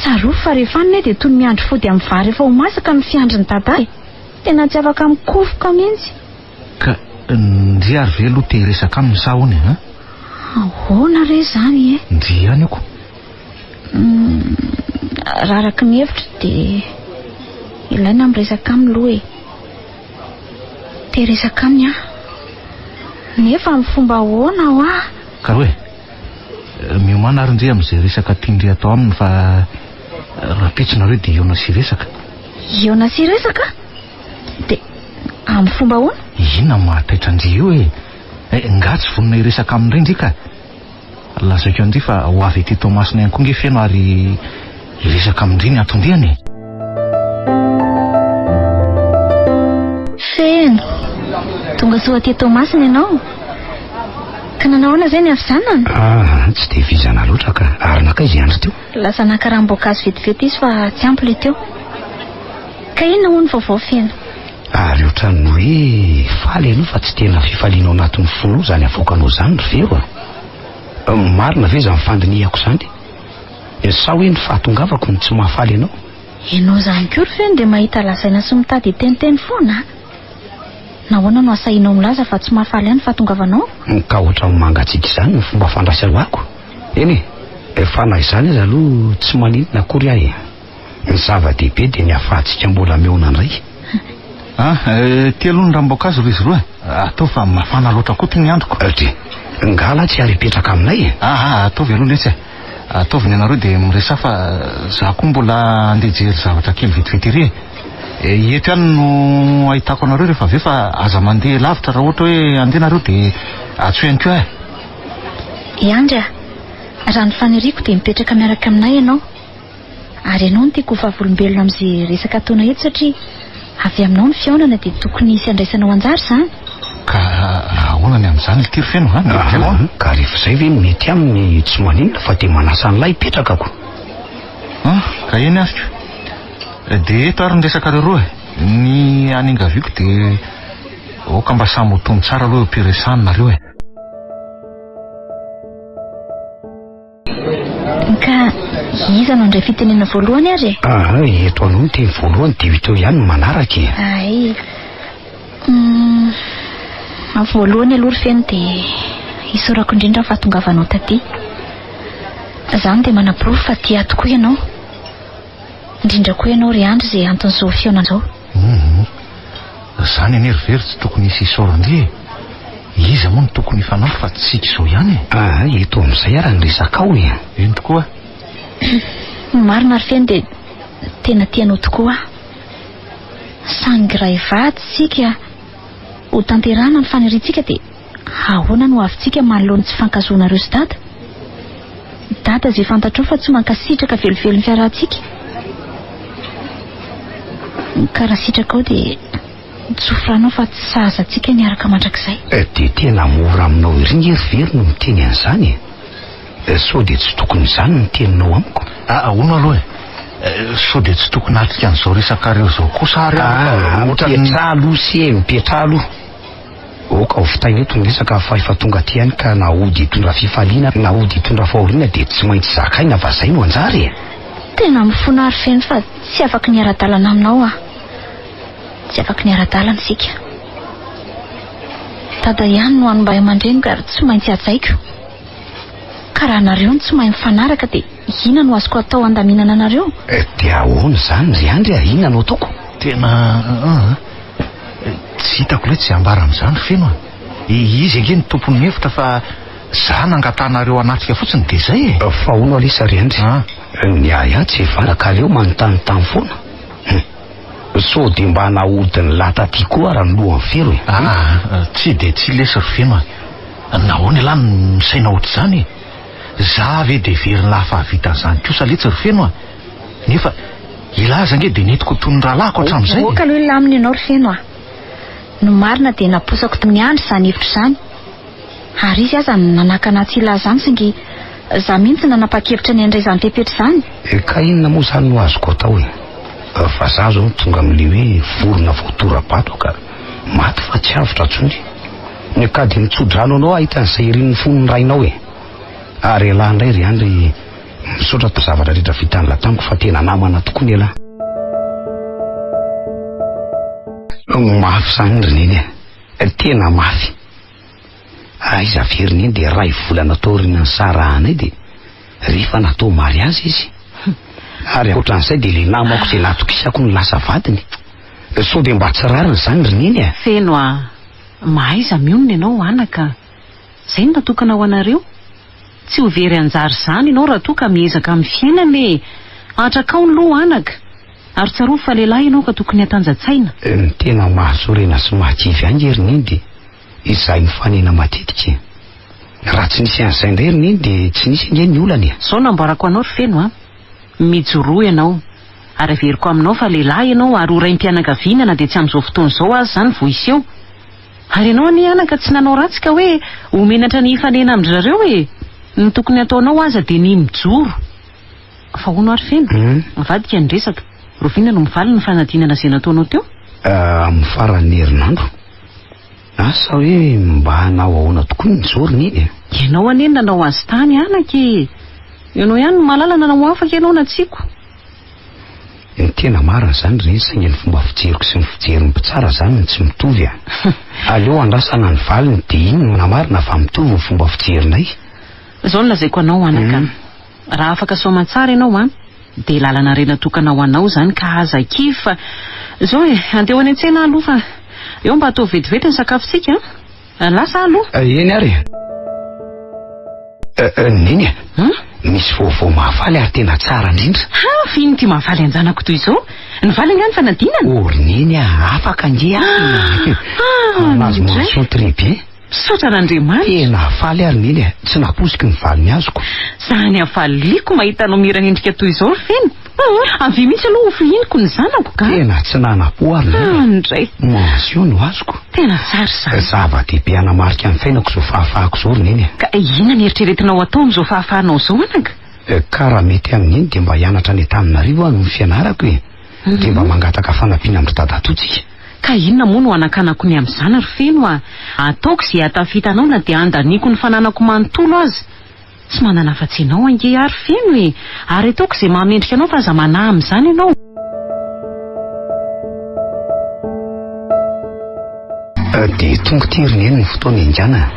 tsaroa fa rehefa any dia toy ny miandro fody amin'ny vary efa ho masaka ny fiandry ny daday tena tsy afaka mikofoka mihitsy ka ndry ary ve aloha te resaka aminy sa hony ahoana re izany ndry ihany ako raha araky ny hevitra dia ilaina miresaka aminy loha te resaka aminy nefa amin'ny fomba ahoana ho ka hoe miomana ary ndry amin'izay resaka tiandry atao aminy fa raha pitsonareo dia eona sy resaka Iona sy resaka? Dia amin'ny fomba ahoana? Inona mahataitra andry io nga tsy vonina iresaka amin'ireny ndrika. Lazaiko andry fa ho avy ety Tomasina ihany koa nge feno ary iresaka amin'ireny atondriany. Feno tonga soa aty Tomasina ianao. Ka nanao ahoana izay ny avy zanany? Tsy dia vizana loatra ka ary naka izy andro teo. Lasa nakaram-boankazo vetivety izy fa tsy ampy le teo. Ka inona hono vaovao Feno? Ary ohatran'ny hoe faly ianao fa tsy tena fifalianao anatin'ny fonao zany avoakanao zany ry veo. Marina ve zany fandinihako zany? Sa hoe ny fahatongavako ny tsy mahafaly ianao? Ianao zany koa ry Feno dia mahita lazaina sy mitady teniteny foana. Nahoana no asainao milaza fa tsy mahafaly ihany fahatongavanao? Ka ohatran'ny mangatsiaka izany ny fomba fandraisaroako. Eny fanahy izany aza aloha tsy maninona akory ahy. Ny zava-dehibe dia ny ahafahantsika mbola meona indray. Ty aloha ny ranom-boankazo ry izy roa. Atao fa mafana loatra koa ty ny androko. Ngala tsy ary hipetraka aminay. Ataovy aloha letsy. Ataovy ny anareo dia miresa fa za koa mbola andeha jery zavatra kely vetivety ery. Eto ihany no ahitako anareo rehefa avy eo fa aza mandeha lavitra raha ohatra hoe andeha nareo dia atsoihany koa. Iandry raha ny faniriako dia mipetraka miaraka aminay ianao. Ary ianao no tiako ho fahavolombelona amin'izay resaka ataonao eto satria avy aminao ny fiaonana dia tokony hisy andraisanao anjara izany. Ka ahoana ny amin'izany le tiry Feno ka rehefa izay ve mety aminy tsy maninona fa dia manasa an'ilay petrakako. Ka eny azoko. Dia eto ary ny resaka reroa. Ny aningaviko dia oka mba samy ho tony tsara aloha ampiresahany nareo. Ka iza no indray fitenena voalohany ary? Eto anao ny teny voalohany dia ito ihany no manaraka. Voalohany aloha ry Feno dia isorako indrindra ny fahatongavanao taty. Izany dia manam-porofo fa tia tokoa ianao. Indrindra koa ianao ry Andry izay anton'izao fiaonan'izao. Izany anie ry very tsy tokony hisy isorandry. Iza moa no tokony hifanampy fa tsika izao ihany. Eto amin'izay ary ny resaka ao. Eny tokoa. Marina ry Feno dia tena tianao tokoa. Sangy ray vady sika ho tanterana ny faniriantsika dia ahoana no avintsika manoloana tsy fankazoanareo sy dada. Dada izay fantatrao fa tsy mankasitraka velovelo ny fiarahantsika. Ka raha sitraka ao dia tsofranao fa tsy sahaza-tsika niaraka mandrakizay. Dia tena mora aminao iry very no miteny an'izany. Sao dia tsy tokony izany no teninao amiko. Ahoana aloha sao dia tsy tokony atrika an'izao resaka reo izao kosa ary mipetra aloha sy mipetra aloha. Oka ho fitaina eto ny resaka fa efa tonga ty ihany ka naody hitondra fifaliana naody hitondra fahoriana dia tsy maintsy zakaina fa izay no anjary. Tena mifona ry Feno fa tsy afaka niara-dalana aminao tsy afaka niara-dalana sika. Dada ihany no any mba aman-dreny ka tsy maintsy ajaiko. Ka raha nareo no tsy mahay mifanaraka dia inona no azoko atao andaminana anareo? Dia ahoana izany ry Andry inona no ataoko? Tena tsy hitako hoe tsy ambara amin'izany ry Feno. Izy ange ny tompony hevitra fa za nangatanareo anatrika fotsiny dia izay. Fa hono alisa ry Andry. Ny aya tsy varaka reo manontany foana. So dia mba nahodiny lata ty koa raha ny lohan'ny Fero. Tsy dia tsy lesa ry Feno. Nahoana lahy misaina ohatr'izany. Za ve dia very lafahavitan'izany kosa letsy ry Feno. Nefa ilaza ange dia netiko tony rahalahiko hatramin'izay. Oka aloha ilay aminy ianao ry Feno. No marina dia naposako tamin'ny andro izany hevitra izany. Ary izy aza nanakana tsy ilaza izany singy za mihitsy nanapa-kevitra ny andray izany pepetra izany. Ka inona moa izany no azoko atao fa za zao tonga amin'ilay hoe vorona voatora-bato ka maty fa tsy avitra tsony. Ka dia nitsodrano anao ahitan'izay rin'ny fon'ny rainao ary alahy indray ry Andry misaotra ta zavatra rehetra vitan'ny latamiko fa tena namana tokoa ny mafy izany ry neny tena mafy. Izy avery neny dia ray volana atao rinany sarahanay dia rehefa natao mariazy izy. Ary ohatran'izay dia le namako izay natokisako ny lasa vadiny. Sao dia mba tsy rariny izany ry neny. Feno mahaiza mionona ianao anaka. Izay no natokana ho anareo. Tsy ho very anjary izany ianao raha toa ka miezaka amin'ny fiainana hatraka ao ny loha anaka. Ary tsaroa fa lehilahy ianao ka tokony hatanjatsaina. Ny tena mahasorena sy mahakivy angy erininy dia izahay mifanena matetika. Raha tsy nisy an'izay indray erininy dia tsy nisy inge ny olana. Sao namboarako anao ry feno a. Mijoroa ianao. Ary averiko aminao fa lehilahy ianao ary ho raim-pianakaviana na dia tsy amin'izao fotoana izao azy izany vao iseho. Ary ianao ani anaka tsy nanao ratsy ka hoe homenatra ny hifanena amin'izareo e. Ny tokony ataonao aza dia ny mijoro. Fa hono ary feno. Mivadika ny resaka. Roviana no mivaly ny fanadinana izay nataonao teo? Amin'ny faran'ny herinandro. Asa hoe mba hanao ahoana tokoa ny jorony iny. Ianao aneny nanao azy tany anake. Ianao ihany malala nanao afaka ianao na tsiko. Ny tena marina izany reny saingy ny fomba fijeriko sy ny fijerin'ny mpitsara izany no tsy mitovy. Aleo andrasana ny valiny dia iny no namarina fa mitovy ny fomba fijerinay. Izao no lazaiko anao anaka. Raha afaka soamantsara ianao dia lalana rena tokana ho anao izany ka aza kivy fa izao andeho any an-tsena aloha fa eo mba atao vetivety ny sakafontsika. Lasa aloha. Eny ary. Neny misy vaovao mahafaly ary tena tsara indrindra. Fino ty mahafaly anjanako toy izao. Ny valy angany fanadinana. Orineny afaka nge nazy mahasoa tribe. Sotra n'Andriamanitra. Tena afaly ary neny tsy naposiky ny valiny azoko. Zany afaliko mahita anao mirana endrika toy izao ry feno. Avy mihitsy aloha ho fihiniko ny zanako ka. Tena tsy nanapo ary ndray. Mansio no azoko. Tena tsara izany. Zava-dehibe anamarika ny fainako izao fahafahako izao ry neny. Ka inona ny eritreretinao atao amin'izao fahafahanao izao anaka? Karaha mety amin'iny dia mba hianatra ny Antananarivo aho no fianarako e. Dia mba mangataka fanampiana amin'ny Dadatotsika. Ka inona moa no anakanako ny amin'izany ry feno ataoko izay hatafitanao na dia andaniko ny fananako manontolo azy. Tsy manana afa-tsy ianao ange ary feno e. Ary ataoko izay mahamendrika anao fa aza manahy amin'izany ianao. Dia tonga ty ry neny ny fotoana ingana.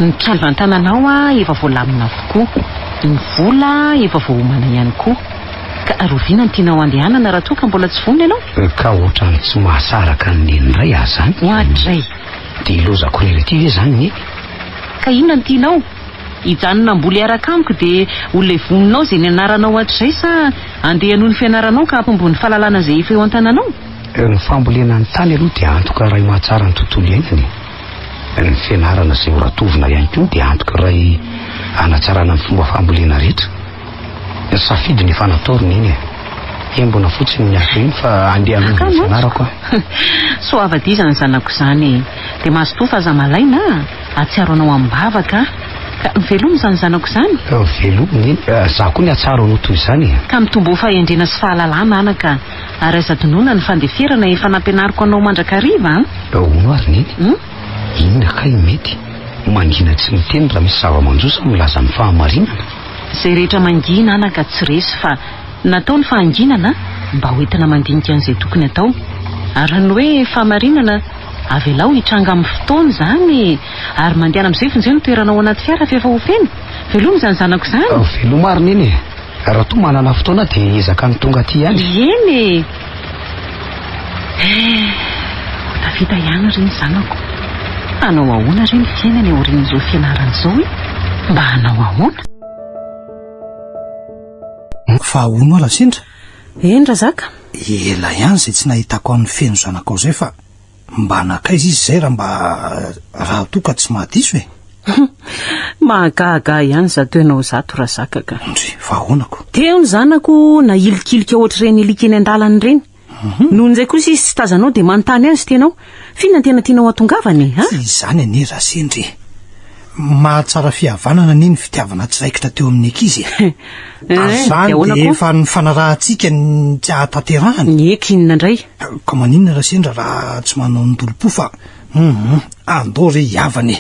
Ny tralvan-tananao efa voalamina avokoa. Ny vola efa voaomana ihany koa. Ka roviana ny tianao andehanana raha toa ka mbola tsy vonona ianao? Ka ohatrany tsy mahasaraka ny neny indray aho zany. Ohatray. Dia ilozako relaty ve zany ny? Ka inona ny tianao? Hijanona mbola araka amiko dia olona voninao izay ny anaranao hatrizay sa andeha noho ny fianaranao ka ampambony fahalalana izay efa eo an-tananao? Ny fambolena ny tany aloha dia antoka iray mahatsara ny tontolo iainany. Ny fianarana izay horatovina ihany koa dia antoka iray hanatsarana ny fomba fambolena rehetra. Safidy ny fanataoriny iny embona fotsiny miasa iny fa andeha noho ny fianarako. So avadiza ny zanako izany dia mahazo fa aza malaina atsiaro anao am-bavaka. Ka veloma izany zanako izany? Velominy za koa ny atsaro anao toy izany. Ka mitombo fahendrena sy fahalalana anaka. Ary aza donona ny fandeferana efa nampianariko anao mandrakariva. Hono ary neny. Inona ka mety mangina tsy miteny raha misy zava-mandrosa milaza ny fahamarinana. Izay rehetra mangina anaka tsy resy fa natao ny fahanginana mba hoentina mandinika an'izay tokony atao. Ary ny hoe fahamarinana avelao hitranga amin'ny fotoana izany ary mandehana amin'izay fonjeo ny toeranao anaty fiara fa efa ho feno. Veloma izany zanako izany. Veloma ary neny raha toa manana fotoana dia ezaka ny tonga aty ihany. Eny tafita ihany reny zanako. Hanao ahoana reny fiainana eo aorian'izao fianaran'izao mba hanao ahoana? Fa ahoana ala sindra? Endra zaka? Ela ihany izay tsy nahitako amin'ny feno zanako izay fa mba nakaiza izy izay raha toka tsy mahadiso e. Mahagaga ihany zato ianao zato raha zakaka. Fa ahoanako? Teo ny zanako na ilikilika ohatr'ireny ilika eny an-dalana ireny. Noho nizay kosa izy tsy tazanao dia manontany azy tenao. Fiana tena tianao atongavany ha? Izany anie raha sendry. Mahatsara fihavanana ny fitiavana tsiraikitra teo amin'ny ankizy. Izany dia efa ny fanarahantsika ny tsy ahatanterahany. Ny eky inona indray? Ka maninona raha sendra raha tsy manao ny dolo-po fa andao re hiavany.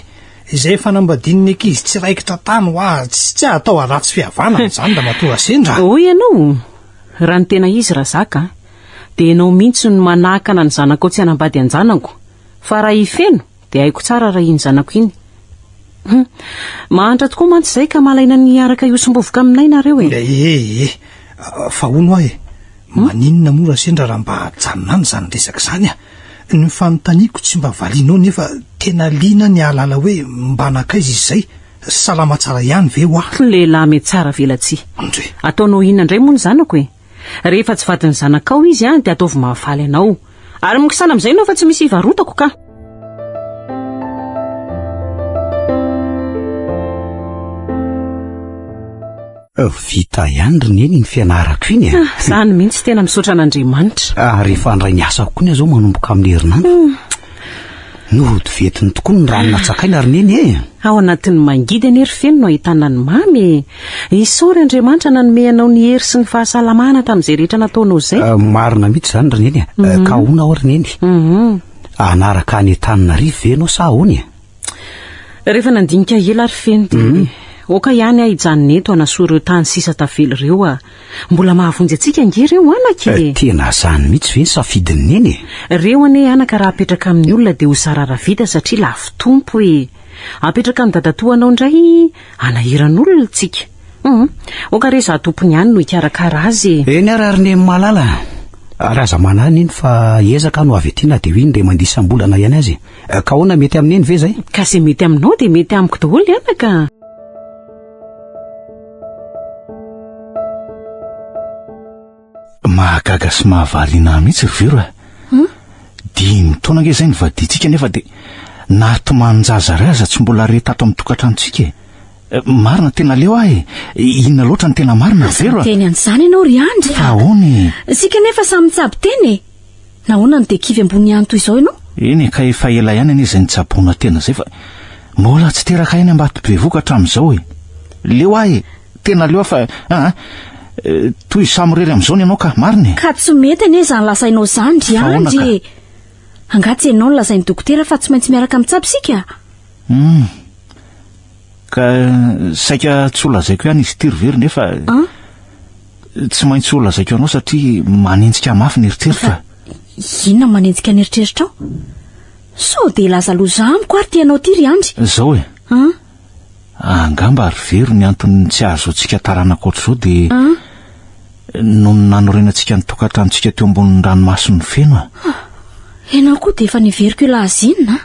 Izay fanambadian'ny ankizy tsiraikitra tany hoa tsy atao aratsy fihavanana izany da matora sendra. Hoy ianao raha ny tena izy raha zaka dia ianao mihitsy ny manahakana ny zanako tsy hanambady anjanako. Fa raha hifeno dia haiko tsara raha iny zanako iny. Mahantra tokoa mantsy izay ka malaina ny araka iosom-bovoka aminay nareo e. Fa hono aho maninona moa raha sendra raha mba janona any izany resaka izany ny fanontaniako tsy mba valinao nefa tena liana ny ahalala hoe mba nakaiza izay salama tsara ihany ve ho aho? Lehilahy mety tsara velatsy. Ataonao inona indray moa ny zanako e? rehefa tsy vadiny zanakao izy dia ataovy mahafaly anao, ary mikisana amin'izay ianao fa tsy misy ivarotako ka. Vita ihany roneny ny fianarako iny Zany mihitsy tena misaotra an'Andriamanitra. Rehefa andray ny asako koa zao manomboka amin'ny herinandro. Nody vetiny tokoa ny rano natsakaina roneny Ao anatin'ny mangidy any ery feno no ahitana ny mamy. Isaory Andriamanitra nanome anao ny hery sy ny fahasalamana tamin'izay rehetra nataonao izay. Marina mihitsy zany roneny ka hoana ao roneny. Anaraka any Antananarivo ve ianao sa ahoana? Rehefa nandinika ela ary feno dia oka ihany hijanona eto anasoa ireo tany sisa tavela ireo mbola mahavonjy antsika ange ireo anaka. Tena zany mihitsy ve ny safidiny neny? Reo ane anaka raha apetraka amin'ny olona dia ho sarara vita satria lafo tompo apetraka amin'ny dadatoanao indray anahiran'olona tsika. Oka re za tompony ihany no hikarakara azy. Eny ary roneny malala. Raza manana iny fa ezaka no avy ety na dia hoe indray mandisam-bolana ihany azy. Ka hoana mety amin'eny ve zay? Ka se mety aminao dia mety amiko daholo anaka. Mahagaga sy mahavaliana mihitsy ry vero dimy taona nge zay ny vadintsika nefa dia natomanjaza ray aza tsy mbola retato amin'ny tokantranontsika. Marina tena leo inona loatra ny tena marina vero teny an'izany ianao ry Andry. Ahoany? Sika nefa samy mitsabo teny nahoana ny dekivy ambony ihany toy izao ianao? Eny ka efa ela ihany anie izay nitsaboana tena zay fa mbola tsy teraka ihany ambato be vokatra amin'izao leo tena leo fa toy samorery amin'izao ny ianao ka marina ka tsy mety anie zany lasainao zany ry Andry. Angatsy ianao no lasain'ny dokotera fa tsy maintsy miaraka mitsabo sika. Ka saika tsy olazaiko ihany izy ity ry very nefa tsy maintsy olazaiko anao satria manenjika mafy ny eritreritry fa inona manenjika ny eritreritry ao? So dia laza loza amiko ary tianao ty ry Andry. Zao angamba ry vero ny antony tsy azo antsika taranaka ohatr'izao dia no nanorenantsika ny tokantranontsika teo ambonin'ny ranomason'ny feno Ianao koa dia efa niveriko ilazinina.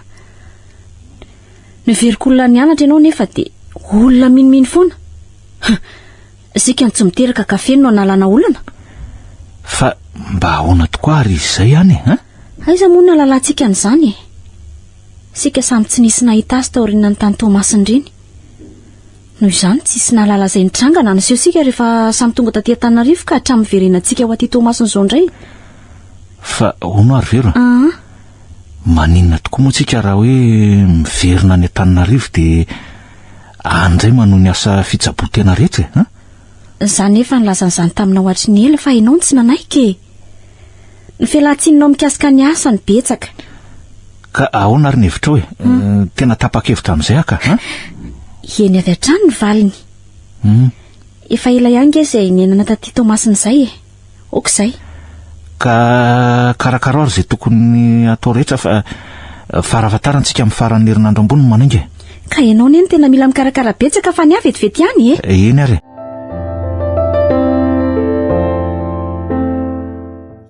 Niveriko olona nianatra ianao nefa dia olona miniminy foana. Sika tsy miteraka kafe no analana olana. Fa mba ahoana tokoa ary izay ihany Aiza moa no nalalantsika an'izany Sika samy tsy nisy nahita azy tao aorian'ny tany Tomasiny ireny. Noho izany tsisy nalala izay nitrangana naseho sika rehefa samy tonga taty Antananarivo ka hatramin'ny verenantsika ho aty Tomasiny izao indray. Fa ahoana ary vero maninona tokoa moa tsika raha hoe miverina ny Antananarivo dia andray manoho ny asa fitsaboan-tena rehetra Zany efa nilazan'izany taminao hatry ny ela fa ianao tsy nanaiky ny fialatsinao mikasika ny asa ny betsaka. Ka ahoana ary ny hevitra hoe tena tapa-kevitra amin'izay aka Eny avy hatrany ny valiny. Efa ela ihany nge izay niainana taty Tomasiny izay okizay. Ka karakara ary izay tokony atao rehetra fa farafahatarana amin'ny faran'ny herinandro ambony no manainga. Ka ianao neny tena mila mikarakara betsaka fa ny avy vetivety ihany Eny ary.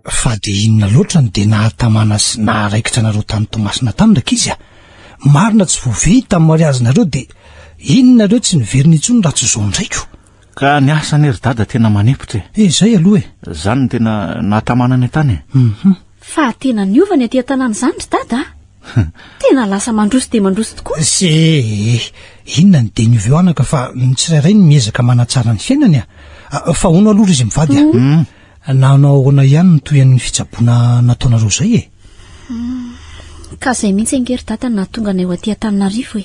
Fa dia inona loatra ny dia nahatamana sy naharaikitra anareo tamin'ny Tomasina tamin'ndraka izy marina tsy voavita amin'ny mariazinareo dia inonareo tsy niverina intsony raha tsy izao ndraiko. Ka ny asa ny eri-dada tena manepotra Izay aloha zany no tena nahatamana ny tany Fa tena niova ny aty an-tanàna izany ry dada tena lasa mandroso dia mandroso tokoa. Inona ny dia niova eo anaka fa ny tsirairay ny miezaka manatsara ny fiainany fa hono aloha izy mivady nanao ahoana ihany ny toyan'ny fitsaboana nataonareo izay Ka izay mihitsy ange ry dada no nahatonga anay ho aty Antananarivo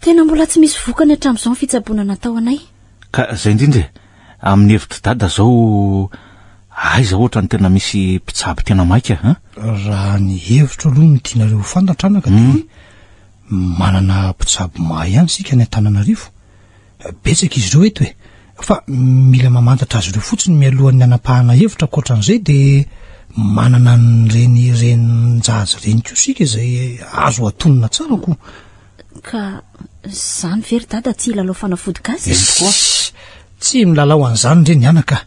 tena mbola tsy misy vokany hatramin'izao ny fitsaboana natao anay. Ka izay indrindra amin'ny hevitra dada zao aiza ohatra ny tena misy mpitsabo tena maika raha ny hevitra aloha ny tianareo fantatranaka dia manana mpitsabo mahay ihany sika ny Antananarivo betsaka izy ireo eto fa mila mamantatra azy ireo fotsiny mialohan'ny anapahana hevitra ankoatran'izay dia manana nyreny renin-jahazy reny koa sika izay azo atonina tsara koa. Ka zany very dada tsy ilalao fanafodika azy tsy milalao an'izany ireny anaka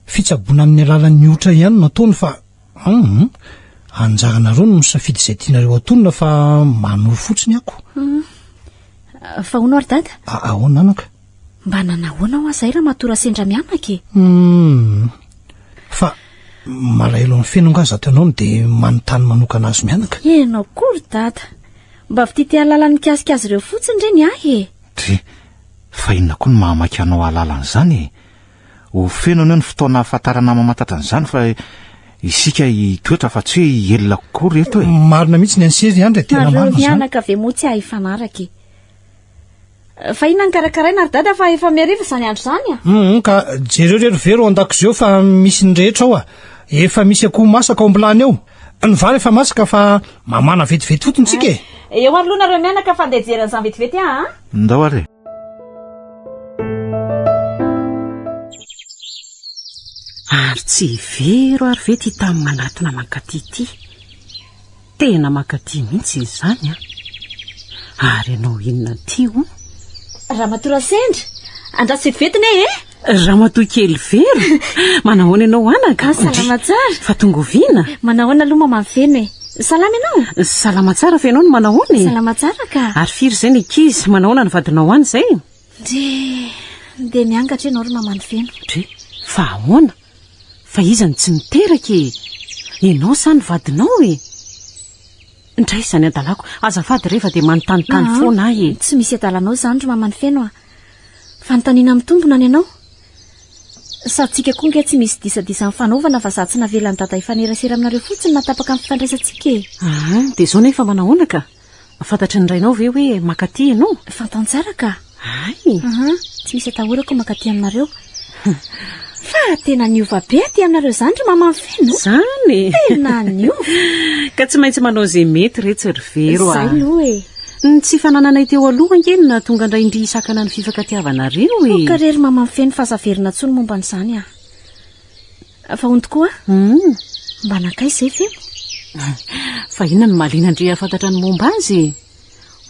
fitsaboana amin'ny alalan'ny otra ihany no ataony fa anjaranareo no misafidy izay tianareo atonina fa manoro fotsiny ako. Fa hono ary dada ahoana anaka mba nanahoana ho azay raha matora sendra mianaka fa malaelo ny fenongaza taonao dia manontany manokana azy mianaka. Enao kory dada, mba vitity alalany mikasika azy ireo fotsiny reny ahy e. Dre, fa inona koa ny mahamaky anao alalan'izany e? Ho feno anao ny fotoana ahafantarana mamatatan'izany fa isika hitoetra fa tsy hoe elona kokory eto e. Marina mihitsy ny ansery andra tena Nareo marina izany. mianaka ve moa tsy ahy ifanaraka e. Fa inona ny karakaraina ary dada fa efa miariva izany andro izany a. Ka jereo rerivero an-dakozio fa misy ny rehetra ao a. Efa misy akoho masaka ao ambulany eo. Ny vary efa masaka fa mamana vetivety fotony tsika e. Eo aloha nareo mianaka fa andeha jeran'izany vetivety a. Ndao ary. Ary tsy vero ary ve ty tamin'ny manatona mankaty ity. Tena mankaty mihitsy izany a. Ary ianao inona tio? Ramatoa Sendra, andraso vetivety e? Ramatoa kely vero. Manahoana ianao anaka? Salama tsara. Fa tonga oviana. Manahoana aloha mamamy feno e. Salama ianao? Salama tsara fa ianao no manahoana e. Salama tsara ka. Ary firy izay ny ankizy, manahoana ny vadinao any izay? Dia miangatra ianao ry mamany feno. Dre, fa ahoana? Fa izany tsy miteraka e. Ianao sa ny vadinao e. Ndray izany adalako, azafady rehefa dia manontanytany foana ahy e. Tsy misy adalanao izany ry mamany feno a. Fanontaniana mitombona ny ianao. Sady tsika koa nge tsy misy disadisa mifanaovana fa sady tsy navela ny dada ifanerasera aminareo fotsiny natapaka amin'ny fifandraisantsika e. Dia izao nefa manahoana ka? Fantatry ny rainao ve hoe makaty ianao? Fantantsara ka. Ay. Tsy misy atahorako makaty aminareo. Fa tena niova be aty aminareo izany ry mamany feno. Zany. Tena niova. Ka tsy maintsy manao izay mety rehetra ry vero a. Izay aloha e. Ny tsy fanananay teo aloha angeny na tonga indray indry isakana ny fifankatiavanareo e. Ka rery mamany feno fa zaverina tsony momba n'izany a. Fa hono tokoa? Mba nakay izay feno. Fa inona ny mahaliana indray afantatra ny momba azy?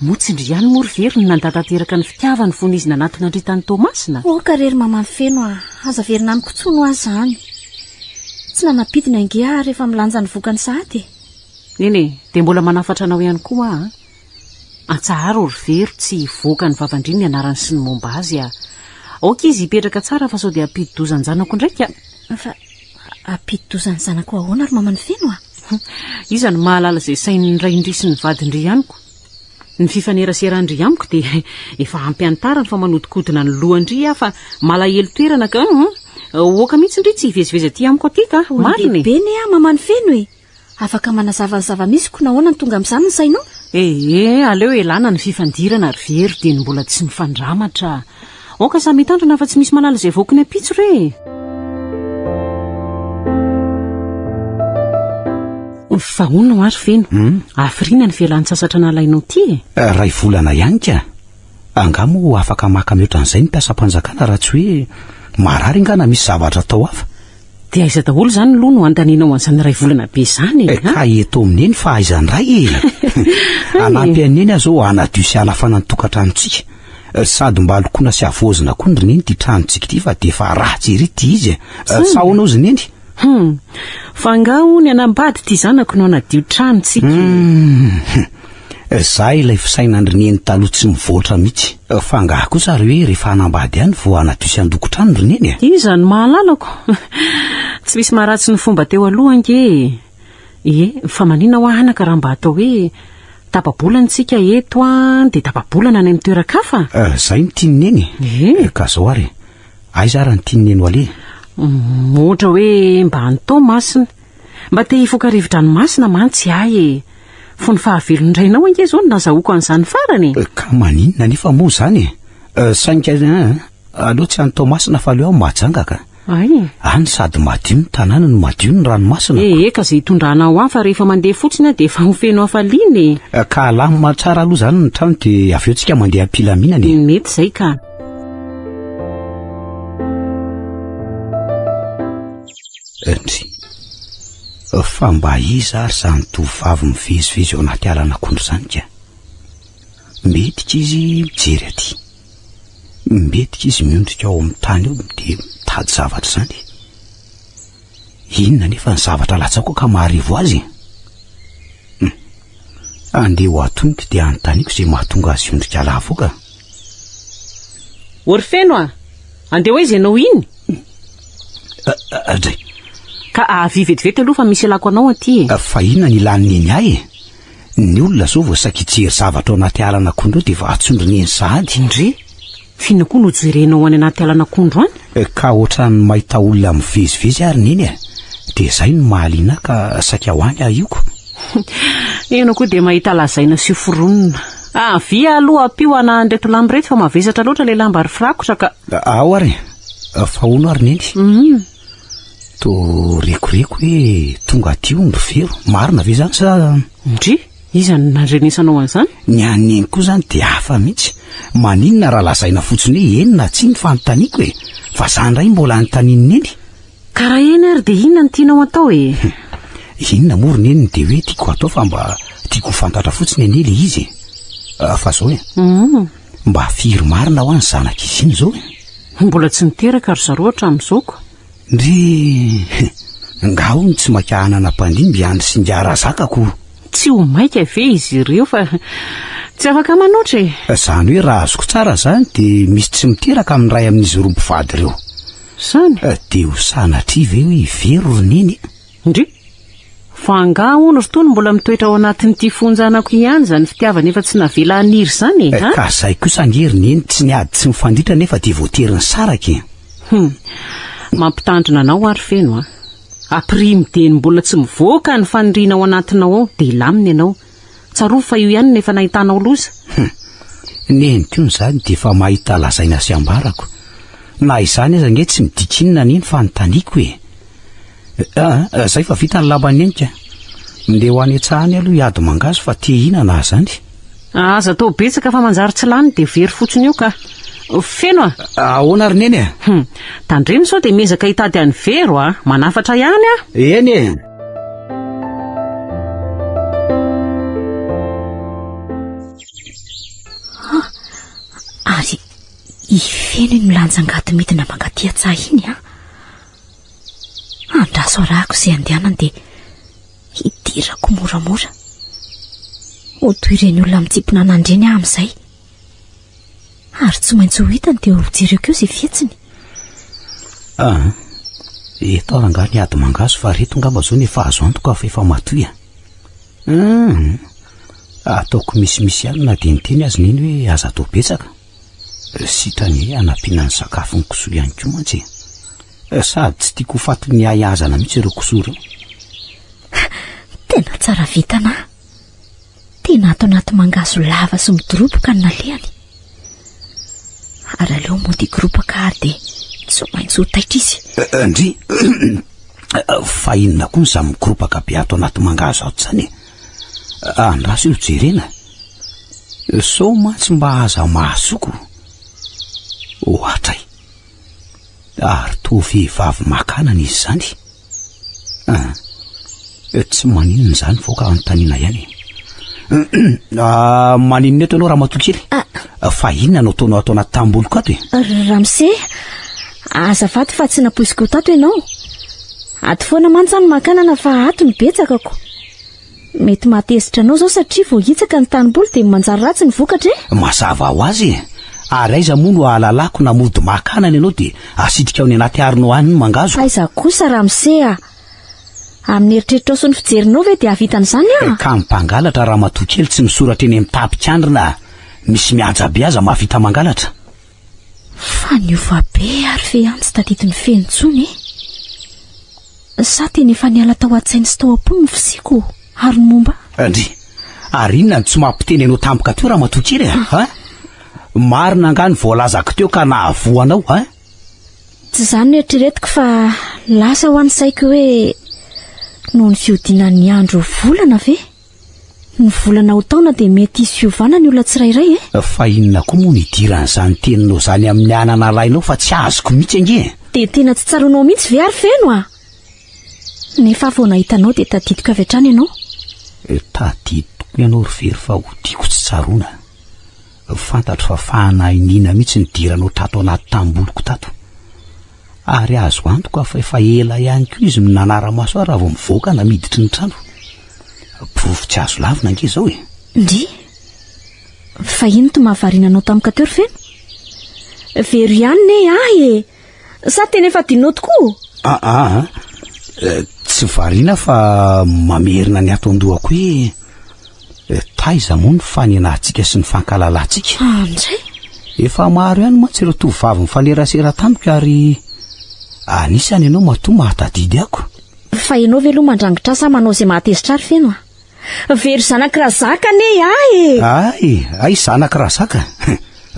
Motsindry ihany moa ry vero ny nandatateraka ny fitiavany fony izy nanatona indry tany Tomasina. Ka rery mamany feno a. Azaverina amiko tsono azy izany. Tsy nanapidina inge aho rehefa milanja ny vokany sahady. Nene, dia mbola manafatra anao ihany koa a. Atsaharo ry vero tsy hivoaka ny vavandriny anarany sy ny momba azy a. Aoka izy hipetraka tsara fa sao dia ampidi-dozany zanako indraika. Fa ampidi-dozany zanako ahoana ry mamany feno a. Iza ny mahalala izay sain'ny ray indry sy ny vadindry ihanyko. Ny fifanerasera-ndry amiko dia efa ampiantarany fa manodikodina ny lohandry aho fa malahelo toerana ka oka mihitsy indry tsy hivezivezy aty amiko aty ka. Marina be ne a mamany feno e. Afaka manazava ny zava-misy ko nahoana ny tonga amin'izany ny sainao. Aleo elana ny fifandirana ry vero dia ny mbola tsy mifandramatra. Oka samy mitandrina fa tsy misy manala izay voakiny apitso re. Fa hono no ary feno. Afrina ny fialan-tsasatra nalainao ty e. Ray volana ihany ka. Angamo afaka maka mihoatra an'izay ny mpiasam-panjakana raha tsy hoe marary ngana misy zavatra atao hafa. Dia aiza daholo izany aloha no andaninao an'izany ray volana be izany e. Ka eto amin'eny fa aizany ray e. Anampy an'eny azao anadio sy alafana ny tokantranontsika. Sady mba alokoana sy avozina koa nreneny ty tranontsika ty fa dia fa ratsy ery ty izy. Sahoanao zineny. Fa angao ny anambady ty zanako no anadio tranontsika. Zay ilay fisainan'reneny taloha tsy mivoatra mihitsy. Fa angaha kosa ry hoe rehefa anambady ihany vao anadio sy andoko trano reneny. Iza ny mahalalako. Tsy misy maharatsy ny fomba teo aloha ange. Fa manina ho anaka raha mba atao hoe tapabolana tsika eto dia tapabolana any amin'ny toeran-kafa. Zay ny tianeny. Ka zao ary. Aiza raha ny tianeny wale. Ohatra hoe mba antao masina. Mba te hifoaka rivotra ny masina mantsy ahy e. Fony fahavelony rainao ange zao nazahoako an'izany farany. Ka maninona nefa moa zany e. Sainga aleo tsy antao masina fa aleo aho majangaka. Any sady madio ny tanàna no madio ny ranomasina. Ka izay hitondranao aho fa rehefa mandeha fotsiny dia efa hofeno hafaliana e. Ka alamina tsara aloha zany ny trano dia avy eo tsika mandeha ampilaminana e. Mety izay ka. Fa mba iza ary zany tovavy mivezivezy ao anaty alana akondro zany ka. Metika izy mijery aty. Metika izy miondrika ao amin'ny tany eo dia mitady zavatra zany. Inona nefa ny zavatra latsako ka maharivo azy. Andeha ho atonika dia anontaniako izay mahatonga azy iondrika lavoka. Orfeno a, andeha ho izy ianao iny? Adray, ka avy vetivety aloha fa misy alako anao aty fa inona ny lanin'iny ahy ny olona zao vao sakijery zavatra ao anaty alana kondro dia va atsondrony eny sahady indry fina koa no jerenao any anaty alana kondro any ka ohatrany mahita olona mivezivezy ary neny dia izay no mahaliana ka saika ho any ioko eno koa dia mahita lazaina sy foronina via aloha apio ana ndreto lambo reto fa mavesatra loatra le lamba ary firakotra ka ao ary fa ono ary neny to rekoreko hoe tonga aty ondro vero marina ve zany sa indry izany nandrenesanao an'izany ny aneny koa zany dia hafa mihitsy maninona raha lazaina fotsiny hoe enina tsy ny fanontaniako fa zany ray mbola anontaniany eny karaha eny ary dia inona ny tianao atao inona morony eniny dia hoe tiako atao fa mba tiako fantatra fotsiny eny le izy fa zao mba firy marina ho any zanaka izy iny zao mbola tsy miteraka ry zareo hatramin'izao ko ndry ngaho ny tsy makahanana mpandimby andry sy ngiara zakako tsy ho maika ve izy ireo fa tsy afaka manoatra zany hoe raha azoko tsara zany dia misy tsy miteraka amin'ny ray amin'izy roa mpivady ireo zany dia ho sanatria ve hoe vero roneny indry fa angaha hono rotony mbola mitoetra ao anatin'ity fonjanako ihany zany fitiavana efa tsy navela aniry zany ka zay kosa angerineny tsy niady tsy mifandritra nefa dia voateriny saraka mampitandrina anao ary feno aprimy dia mbola tsy mivoaka ny faniriana ao anatinao ao dia lamina ianao tsaroa fa io ihany nefa nahitanao loza neny koa zany dia efa mahita lazaina sy ambarako na izany aza nge tsy midikinina neny fanontaniako zay fa vita ny lambany enika mindeha ho any atsahany aloha hiady mangazo fa te hinana zany aza tao betsaka fa manjary tsy lany dia very fotsiny io ka feno ahoana ary neny tandreny sao dia miezaka hitady any vero manafatra ihany eny ary ifeno iny milanjangady midina mangaty atsah iny andraso arahako izay andehanany dia hidirako moramora ho toy ireny olona mitsipona nandreny amin'izay ary tsy maintsy ho hitany dia ho jereko eo izay fietsiny eto aranga ny ady mangazo fa reto ngamba zao nefa azo antoka fa efa matoy ataoko misimisy ihany na dia nyteny azy neny hoe aza atao betsaka sitrany hoe anampiana ny sakafo ny kosoa ihany koa mantsy sady tsy tiako fato ny ahazana mihitsy ireo kosoa ireo tena tsara vitana tena ato anaty mangazo lava sy midoroboka ny nalehany ary aleo mody gropaka ary dia tsy maintsy ho taitra izy ndry fa inona koa ny za migoropaka be ato anaty mangazo ato zany andraso io jerena sao mantsy mba aza mahasoko ohatray ary to vehivavy makanana izy zany tsy maninona zany voaka anontaniana ihany maninona eto ianao raha matokely fa inona anao taonao ato anaty tamboloko ato ramse azafady fa tsy napoisiko tato ianao ato foana mantsany makanana fa ato ny betsakako mety mahatezitra anao zao satria vao hitsaka ny tanimboly dia manjary ratsy ny vokatra mazava ho azy ary aiza moa no ahalalako na mody makanana ianao dia asitrika ao ny anaty arinao any ny mangazo aiza kosa ramse amin'ny eritreritra ao sy ny fijerinao ve dia avitan'izany ka mpangalatra raha matokely tsy misoratra eny amin'ny tapikandrina misy mihajabe aza mahavita mangalatra fa niova be ary fe any tsy tadidiny fenontsony sa teny efa niala tao an-tsainy sy tao am-po ny fisiko ary ny momba ndry ary inona ny tsy mampiteny ianao tampoka teo raha matokely marina angany voalazako teo ka nahavoanao tsy zany no eritreretiko fa lasa ho any saiko hoe noho ny fiodinan'ny andro volana ve ny volana ho taona dia mety isy fiovana ny olona tsirairay fa inona koa moa nidiran'izany teninao zany amin'ny anana lainao fa tsy azoko mihitsy ange dia tena tsy tsaronao mihitsy ve ary feno nefa vao nahitanao dia tadidiko avy hatrany ianao tadidiko ianao ry very fa ho tiako tsy tsaroana fantatro fa fanahinina mihitsy nidiranao tato anaty tamboloko tato ary azo antoka fa efa ela ihany koa izy minanara-maso raha vao mivoaka na miditry ny trano provy tsy azo lavina ange zao ndry fa ino to mahavarinanao tamika teo ry feno very ihany ne sa tena efa dinao tokoa Tsy variana fa mamerina ny ato-dohako hoe taiza moa ny fanenahantsika sy ny fankalalantsika. Andray Efa maro ihany mantsy ireo tovavy mifanerasera tamiko ary anisany ianao matoa mahatadidy ako. fa ianao ve aloha mandrangotra sa manao izay mahatezitra ary feno very zanak'Razaka ane ay zanak'Razaka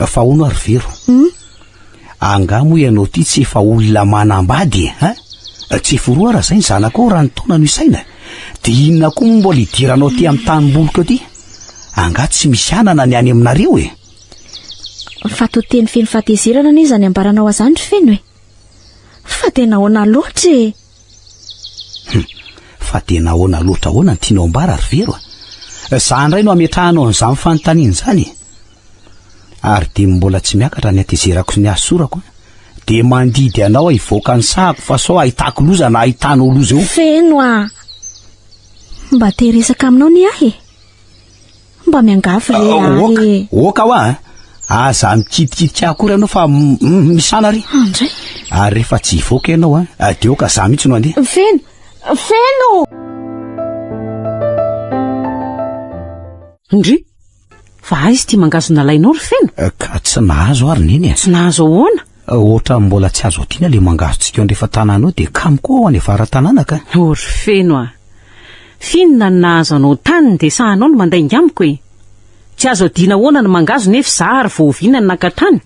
fa hono ary vero. Angamo ianao ty tsy efa olona manambady tsy foroa raha zay ny zanako raha ny taona no isaina. Dia inona koa mbola idiranao ty amin'ny tanim-boloko ty? Anga tsy misy anana ny any aminareo fa toteny feno fahatezerana anie zany ambaranao azany ry feno fa tena ahoana loatra fa tena ahoana loatra ahoana ny tianao ambara ry vero za ndray no ametrahanao an'izany fanontaniana zany. Ary dia mbola tsy miakatra ny atezerako ny asorako dia mandidy anao hivoaka ny sahako fa sao ahitako loza na ahitanao loza eo. Feno mba te resaka aminao ni ahy mba miangavy re oka hoa aza mikidikidiky akory ianao fa misana ry andray ary rehefa tsy hivoaka ianao dia oka za mihitsy no andeha. Feno Ndry fa aizy ty mangazona lainao ry Feno ka tsy nahazo ary neny tsy nahazo ahoana ohatra mbola tsy azo tiana le mangazontsika eo andrefa tanànao dia kamiko ao any avara-tanàna ka. ry Feno finona ny nahazo anao taniny dia sahanao no mandainga amiko tsy azo adina ahoana ny mangazo nefa za ary voaviana ny nakatrany.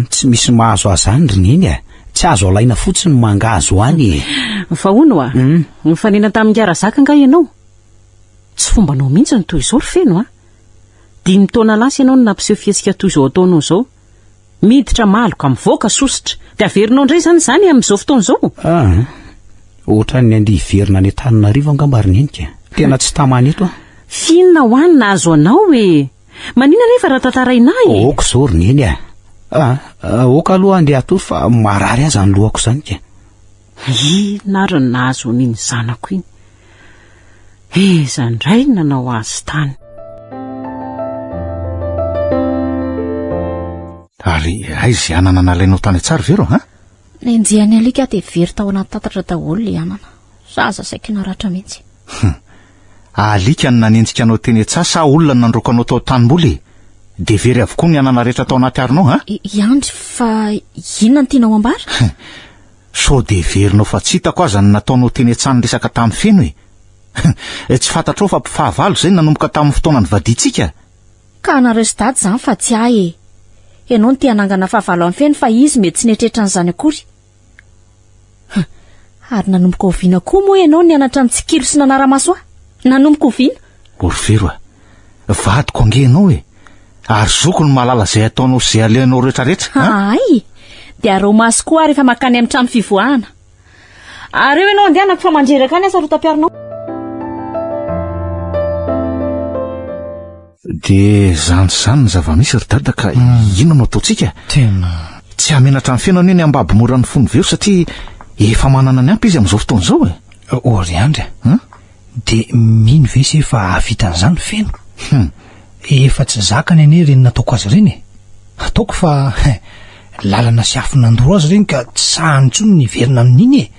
Tsy misy mahazo azany ry neny tsy azo alaina fotsiny mangazo any fa hono nifanena tamin'ny Razaka nga ianao tsy fombanao mihitsy ny toy izao ry Feno dimy taona lasa ianao no nampiseho fihetsika toy izao ataonao izao miditra maloka mivoaka sositra dia averinao indray zany amin'izao fotoana izao. ohatra ny andia hiverina any Antananarivo angambary nenika tena tsy tamany eto finona ho any nahazo anao manina nefa raha tantarainay oka izao ry neny oka aloha andeha atory fa marary aza ny lohako zany ka. Inona ary nahazo an'iny zanako iny eza ndray nanao azy tany. Ary aizy anana nalainao tany tsara vero nenjehany alika dia very tao anaty tatatra daholo le anana zaza saika naratra mihitsy. Alika ny nanenjika anao teny tsara sa olona nandroka anao tao tanimboly dia very avokoa ny anana rehetra tao anaty arinao Iandry fa inona ny tianao ambara so dia verinao fa tsy hitako aza ny nataonao teny tsara ny resaka tamin'ny Feno tsy fantatrao fa mpifahavalo izay nanomboka tamin'ny fotoana ny vaditsika ka nareo sy dady zany fa tsy ahy ianao ny tianangana fahavalo amin'ny Feno fa izy mety tsy netretra n'izany akory ary nanomboka oviana koa moa ianao ny anatra ny tsikilo sy nanara-maso nanomboka oviana ory vero vadiko ange ianao ary zoko ny mahalala izay ataonao sy izay alehanao rehetrarehetra ay dia areo maso koa rehefa makany amin'ny trano fivoahana ary eo ianao andehanako fa mandreraka any asarotam-piarinao. dia zany ny zava-misy ry dada ka inona no ataontsika tena tsy hamenatra ny Feno anie ny ambabo mora ny fony vero satria efa manana ny ampy izy amin'izao fotoana izao ory andry dia mino ve sy efa avitan'izany Feno efa tsy zakany anie reny nataoko azy ireny ataoko fa lalana sy afo nandoro azy ireny ka tsy sahany intsony ny verina amin'iny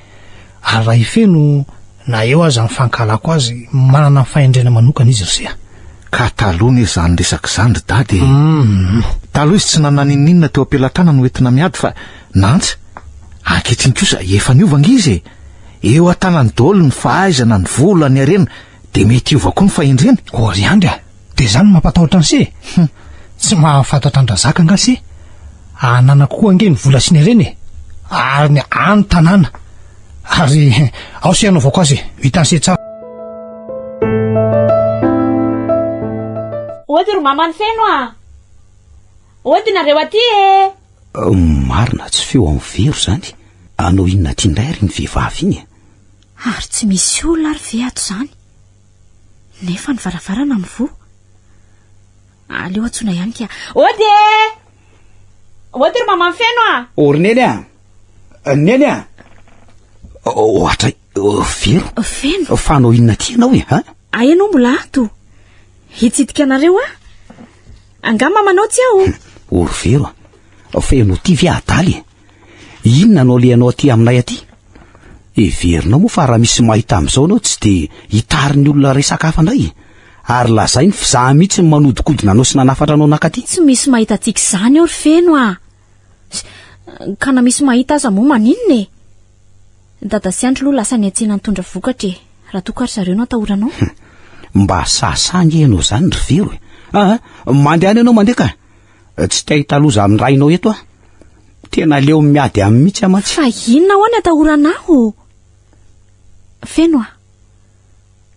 ary raha i Feno na eo aza mifankalako azy manana ny fahendrena manokana izy ry ka taloha ny izany resaka izany ry dady taloha izy tsy nananinninona teo am-pelatrana no entina miady fa nantsa ankehitriny kosa efa niovanga izy eo an-tanany daholo ny fahaizana ny vola ny arena dia mety iova koa ny fahendrena ory andry dia izany mampatahotra ny se tsy mahafantatra ny Razaka nga se anana koa ange ny vola sy ny arena ary ny any tanàna ary ao sy anaovako azy vitany se tsara. Ody ro mamany Feno ody nareo aty marina tsy feo amin'ny vero zany anao inona tiandray ary ny vehivavy iny ary tsy misy olona ary ve ato zany nefa ny varavarana mivoa aleo antsona ihany ka ody ro mamany Feno ory neny neny ohatra vero fa anao inona ty ianao ianao mbola ato hitsidika anareo angama manao tsy aho ory vero fa ianao ty ve adaly inona anao le anao aty aminay aty Everinao moa fa raha misy mahita amin'izao anao tsy de hitariny olona resaka hafa indray, ary lazainy fa za mihitsy ny manodikodina anao sy nanafatra anao nakaty. Tsy misy mahita tsika izany eo ry Feno a. Ka na misy mahita aza moa maninona e. Dada sy andro aloha lasa niantsena nitondra vokatra e, raha toa ka ry zareo no atahoranao. Mba sasangy ianao zany ry vero e. Mandeha any ianao mandeha ka. Tsy te hahita loza amin'ny rainao eto a. Tena leo miady amin'ny mihitsy amantsy. Fa inona ho any atahoranao? Feno a,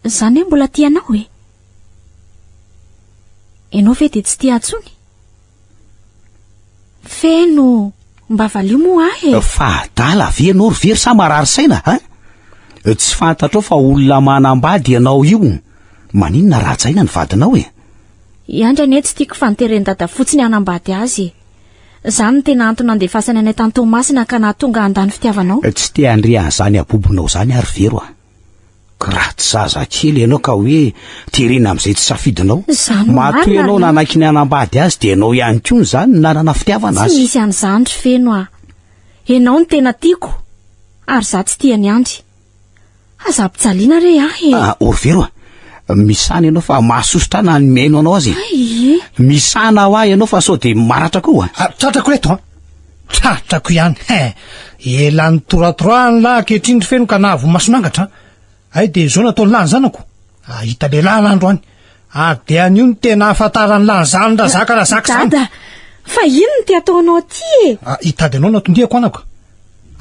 zany hoe mbola tianao e. Enao ve de tsy tia atsony? Feno, mba valio moa ahy e. Fadala ve ianao ry very sa marary saina ha? Tsy fantatrao fa olona manambady ianao io. Maninona rajaina ny vadinao e? Iandra anie tsy tiako fantereny dada fotsiny hanambady azy. Zany tena antony andefasany anay tany Tomasina ka nahatonga handany fitiavanao. Tsy te handre an'izany abobonao zany ary vero a. Ratsy zaza kely ianao ka hoe terena amin'izay tsy safidinao. Matoa ianao nanaiky ny hanambady azy de ianao ihany koa zany nanana fitiavana azy. Tsy misy an'izany ry Feno a. Ianao ny tena tiako ary za tsy tia ny andry. Aza ampijaliana re ahy e. Ory vero a, misana ianao fa mahasosotra na ny miaino anao azy. Misana ho ahy ianao fa sao de maratra koa. Tratrako reto a. Tratrako ihany. Elan'ny toratorany lahy ankehitriny ry Feno ka nahavo masonangatra. Ay de zao natao ny lany zanako. Hita lehilahy l'andro any. Ary de an'io ny tena ahafantarany lany zany raha zaka zany. Dada, fa ino ny te ataonao aty e? Hitady anao natondriako anako.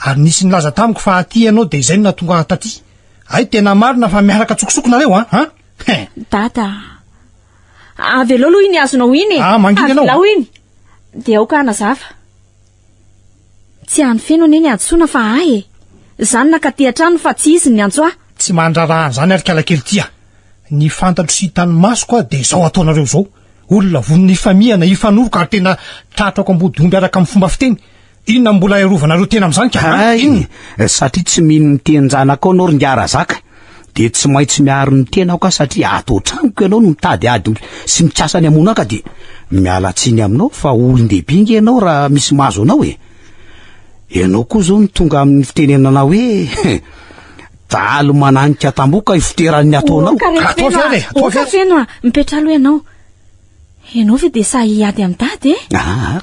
Ary nisy nilaza tamiko fa aty ianao de izay no natonga taty. Ay tena marina fa miaraka tsokosokona reo ha? Dada, avy aloha aloha iny azonao iny e. Mangina ianao. Avy lao iny. De ao ka nazafa. Tsy any Feno anie antsoina fa ahy e. Zany nakaty hatrano fa tsy izy ny antso ahy. Tsy mandraraha zany ary kalakely tia. Ny fantatro sy hitany masoko de zao ataonareo zao. Olona von'ny famia na ifanoroka ary tena tratrako ambody omby araka amin'ny fomba fiteny. Inona mbola iarovanareo tena amin'izany ka? Satria tsy mino ny tenjanako anao ry ngara zaka. De tsy maintsy miaro ny tenako ka satria ato tranoko ianao no mitady ady sy mikasa ny amonaka de miala tsiny aminao fa olon-dehibe inge ianao raha misy mahazo anao e. Ianao koa zao ny tonga amin'ny fitenenana hoe dalo mananika tamboka ifiteran'ny ataonao. Ka Feno a, mipetra aloha ianao. Ianao ve de sa hiady amin'ny dady e?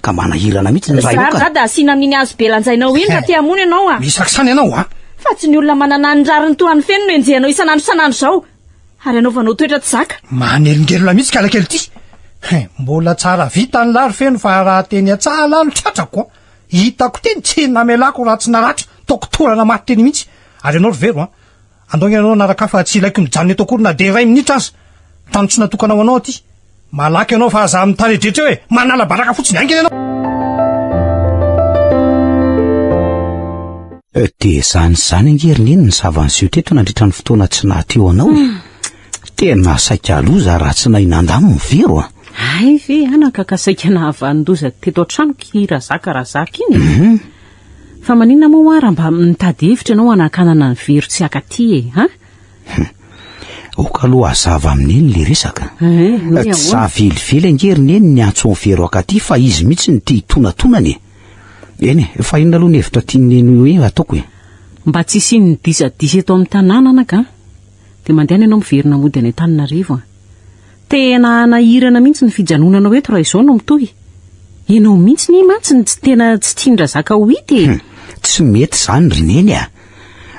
Ka manahirana mihitsy ny rainao ka. Dada asina amin'iny hazo be lanjainao iny raha te hamono ianao a. Misakisany ianao a. Fa tsy ny olona manana ny rariny toa ny Feno no enjehanao isanandro zao. Ary anaovanao toetra tsy zaka. Manelingelona mihitsy kalakely ty. Mbola tsara vita ny lary Feno fa raha teny atsala no tratrako. Hitako teny tsy namelako raha tsy naratra. Taoko torana maty teny mihitsy. Ary ianao ry vero a. Andonga ianao naraka fa tsy ilaiko mijanona eto akory na de ray minitra aza. Tany tsy natokanao anao aty. Malaky ianao fa aza amin'ny tany dretra hoe manala baraka fotsiny aingana ianao. De zany angerininy ny zavan'izio teto nandritra ny fotoana tsy nahateo anao. Tena saika loza raha tsy nahinandamo ny vero a. Ay ve anaka ka saika nahavanondoza teto an-trano kira zaka iny. Fa maninona moa raha mba mitady hevitra ianao anakanana ny vero tsy akaty e, ha? Oka aloha azava amin'iny le resaka. Tsy zavelively angeriny eny ny antso ny vero akaty fa izy mihitsy ny tia tonatonany. Eny fa inona aloha ny hevitra tian'ny hoe ataoko e? Mba tsy siny disadisa eto amin'ny tanàna anaka de mandeha ianao miverina mody any Antananarivo. Tena nahirana mihitsy ny fijanonanao eto raha izao no mitohy. Ianao mihitsy ny mantsy ny tena tsy tindra zaka ho hity e. Tsy mety zany rineny a.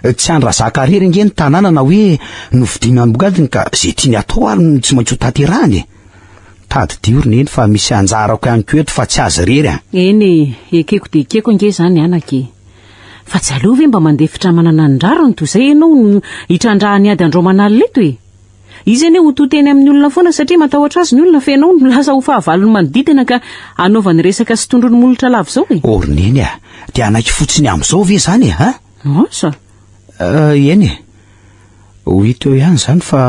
Tsy andra zaka rery nge ny tanàna na hoe novidiana bogadiny ka zay tiany atao ary no tsy maintsy ho tanterahany e. Tady dio rineny fa misy anjarako ihany koa eto fa tsy azy rery a. Eny ekeko de ekeko nge zany anake. Fa tsy aleo ve mba mandefitra manana ny rariny toy izay ianao no hitrandrahany ady andro manalina eto e. Izy anie ho toteny amin'ny olona foana satria matahotra azy ny olona fa ianao no lasa ho fahavalony manodidina ka anaovany resaka sy tondrony molotra lava zao e. Rineny a, de anaiky fotsiny amin'izao ve zany e, ha? Sa? Eny e. Ho hita eo ihany zany fa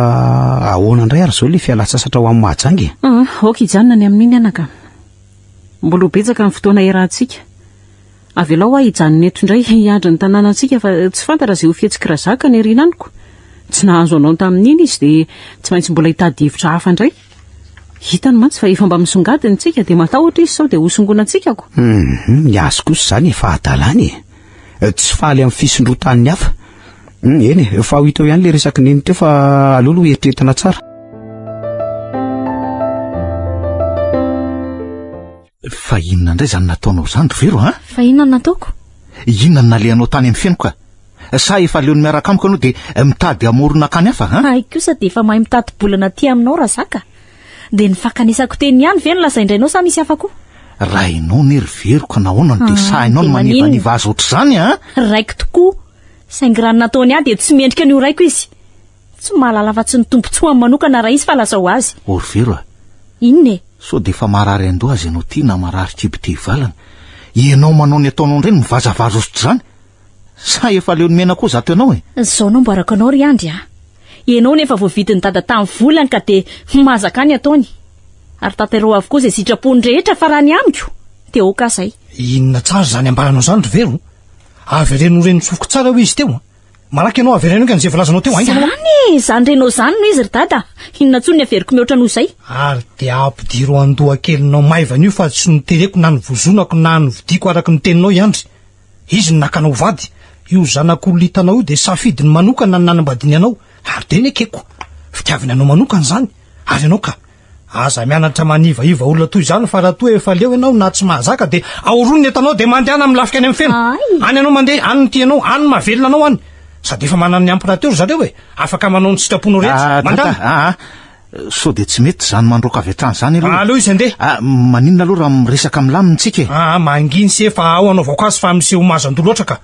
ahoana indray ary zao le fialatsasatra ho amin'ny mahajangy. Ok ijanona ny amin'iny anaka. Mbola betsaka ny fotoana iarahantsika. Avy lao hijanona eto indray hiandry ny tanànantsika fa tsy fantatra izay ho fihetsikira zaka ny erinaniko. Tsy nahazo anao tamin'iny izy de tsy maintsy mbola hitady hevitra hafa indray. Hitany mantsy fa efa mba misongadiny tsika de matahotra izy sao de ho songonantsika ko. Ny azo kosa zany efa adalany e. Tsy faly amin'ny fisondrotan'ny hafa. Eny fa ho hitao ihany le resaky neny teo fa alolo eritreretana tsara. Fa inona indray zany nataonao zany ry vero, Fa inona nataoko? Inona no nalehanao tany amin'ny fiaino ka? Sa efa leon'ny miaraka amiko anao dia mitady amorona kany hafa, Ay kosa dia efa mahay mitady bolana aty aminao raha zaka. Dia ny fakanesako teny ihany ve no lazaindrainao sa misy hafa koa? Raha ianao ny ry vero ka nahoana no dia sahinao no manevaniva azy ohatr'izany, Raiko tokoa. Saingy raha nataony ahy dia tsy mendrika an'io raiko izy. Tsy mahalala afa-tsy ny tombontsoany manokana raha izy fa lazao azy. O ry vero Inona e? sao dia efa marary andoha azy ianao ty na marary kibite hivalana. Ianao manao ny ataonao ireny mivazavaza ohatr'izany. Sa efa leon'ny mena koa zato ianao Zao namboarako anao ry Andry Ianao nefa voavidiny dada tamin'ny volany ka dia mazaka any ataony. Ary tanterao avokoa izay sitrapony rehetra fa raha ny amiko dia oka zay. Inona tsara zany ambaranao zany ry vero? Averenao reny tsofoko tsara ho izy teo. Malaky ianao averenao ka nizay volazanao teo Zany renao zany no izy ry dada. Inona tsony ny averiko mihoatra noho izay? Ary dia ampidiro andoha kelinao maivana io fa tsy notereko na nyvozonako na nyvidiko araky ny teninao Andry. Izy ny nakanao vady. Io zanak'olona hitanao io dia safidiny manokana ny nanambadiny anao. Ary dia nekeko fitiaviny anao manokana zany. Ary ianao ka aza mianatra manivaiva olona toy izany fa raha toa efa leo ianao na tsy mahazaka dia aoron'ny etanao dia mandehana amin'ny lafika any amin'ny feno. Any ianao mandeha, any ny tianao, any ny mahavelona anao any. Sady efa manana ny ampirateur zareo afaka manao ny sitraponao rehetra. Mandana. Sao dia tsy mety zany mandroaka avy hatrany zany aloha. Aleo izy andeha. Maninona aloha raha miresaka milamintsika manginy se fa ao anao voankazo fa miseho mazan-dolo loatra ka.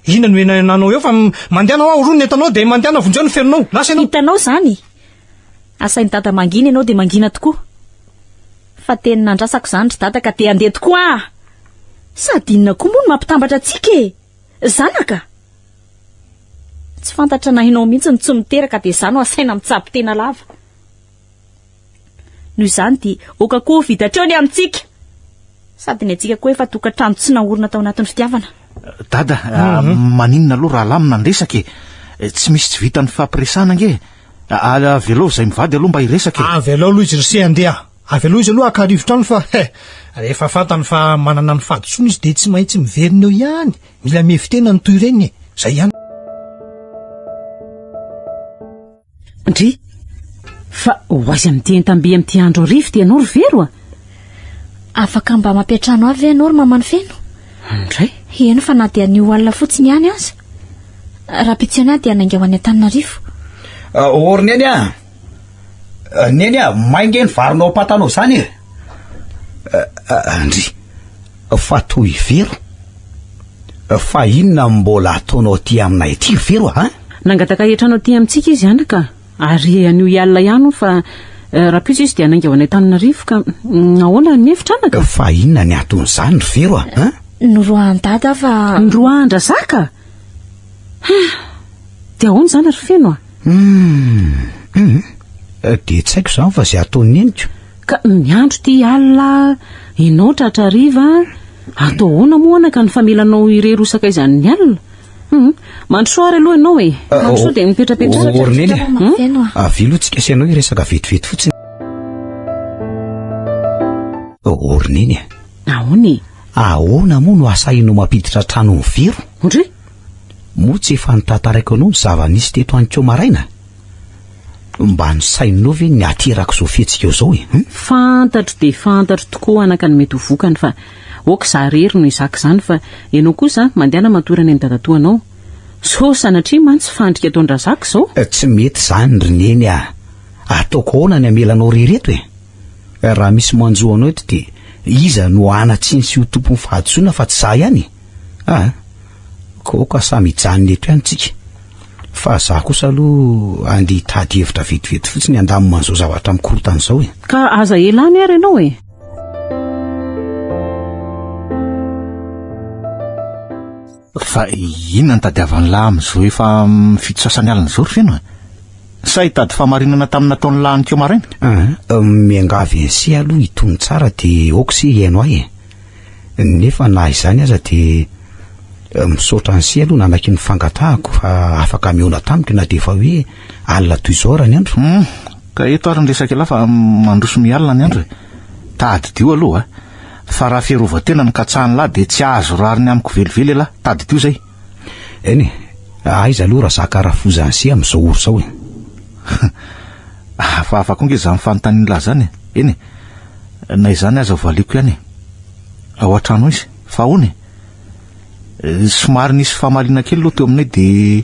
Inona no enanao eo fa mandehanao aoron'ny etanao dia mandehana vonjeo ny fenonao. Lasa ianao. Hitanao zany. Asain'ny dada mangina ianao dia mangina tokoa. Fa teny nandrasako zany ry dada ka dia andeha tokoa. Sady inona koa moa no mampitambatra antsika zanaka. Tsy fantatra na hinao mihitsy ny tsy miteraka dia izany no asaina mitsabo tena lava. Noho izany dia oka koa vidatra eo ny amintsika. Sady ny antsika koa efa tokantrano tsy nahorona tao anatin'ny fitiavana. Dada, maninona aloha raha lamina ny resaka tsy misy tsy vita ny fampiresana nge. Avelao izay mivady aloha mba hiresaka Avelao aloha izy rse andeha. Avelao izy aloha akarivotrano fa rehefa fantany fa manana ny faditsony izy dia tsy maintsy miverina eo ihany. Mila mihevitena ny toy ireny zay ihany. Ndry fa ho azy amin'ny tientambe amin'ny andro rivo dia anao ry vero Afaka mba mampiatrano avy ianao ry mamany feno? Ndray Eno fa na dia anio alina fotsiny ihany aza. Raha pitsina dia anainga ho any Antananarivo. Neny neny mainge ny varinao patanao zany Andry fa toy vero fa inona mbola ataonao ty aminay ty vero nangataka hiatranao ty amintsika izy anaka ary anio ialina ihany fa raha pitsy izy dia anainga ho any Antananarivo ka nahoana ny hevitra anaka? Fa inona ny aton'izany ry vero Noroan-dada fa Noroandra zaka dia ahoana zany ry feno dia tsy haiko zany fa zay ataony eniko ka miandro ty alina ianao tratrariva atao ahoana moa anaka ny famelanao irerosaka izany ny alina mandrosoary aloha ianao mandrosoa dia mipetrapetraka avilotsika sy ianao iresaka vetivety fotsiny Orneny ahoana moa no asainao mampiditra trano ny vero ondry moa tsy efa nitantaraiko anao ny zava-nisy teto antseo maraina mba ny saininao ve ny aterako zao fihetsika eo zao fantatro dia fantatro tokoa anaka ny mety ho vokany fa oka za rery no izaka izany fa ianao kosa mandehana matorany ny dadatoanao so sanatria mantsy fandrika ataon-drazaka zao tsy mety zany ry neny ataoko ahoana ny amelanao rereto raha misy manjoa anao eto dia iza no anatsiny sy ho tompony fahadsoina fa tsy za ihany koka samy hijanony eto ihany tsika fa za kosa aloha andeha hitady hevitra vetivety fotsiny andamo man'izao zavatra mikorotana izao ka aza elany ary ianao fa inona ny tadiavan'ny lahy amin'izao efa mifito sasany alina izao ry feno sa hitady famarinana tamin'ny nataon'ny lahy nikeo maraina miangavy an'si aloha hitony tsara dia aoka sy hainao ahy nefa na izany aza dia misaotra an'si aloha nanaky ny fangatahako fa afaka miona tamiko na dia efa hoe alina toy izao raha ny andro ka eto ary ny resaka lahy fa mandroso mialina ny andro tadidio aloha fa raha fiarovatena ny katsahan'ny lahy dia tsy azo rariny amiko velively lahy tadidio zay eny Aiza aloha raha zakarafozany sy amin'izao oro zao e. Afaka nge za mifanontaniana lahy zany eny na izany aza valiko ihany ao an-trano izy fa hony somary nisy famalina kely loha teo aminay de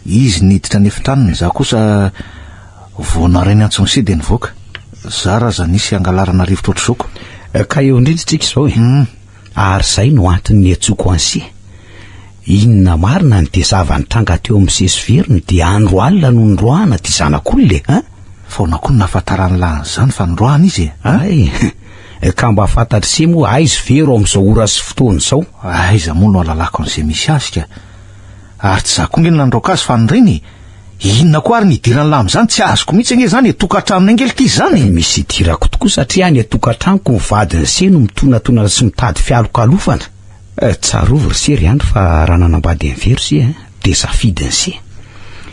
izy niditra ny efitranony za kosa voanarainy antsonsy de nivoaka za raha za nisy angalarana rivotra ohatr'izao ka eo indrindritsika izao e. Ary zay no antony atsoko ansi. Inona marina ny desavany tranga teo amin'ny sesiveriny de andro alina no nroana ty zanak'olona e. Faonakony nafatarany lahany fa nroana izy ay ka mba fantatry se moa aizy vero amin'izao ora sy fotoana izao. Aiza moa no alalako an'izay misy azy ka ary tsy za koa nge nandroaka azy fa nireny inona koa ary nidirany lahy am'izany tsy azoko mihitsy nge zany tokantranony angely ty zany. Misy idirako tokoa satria any tokantranoko ny vadiny se no mitonatona sy mitady fialokalofana. Tsarovo ry sery andro fa raha nanambady ny vero se de safidiny se.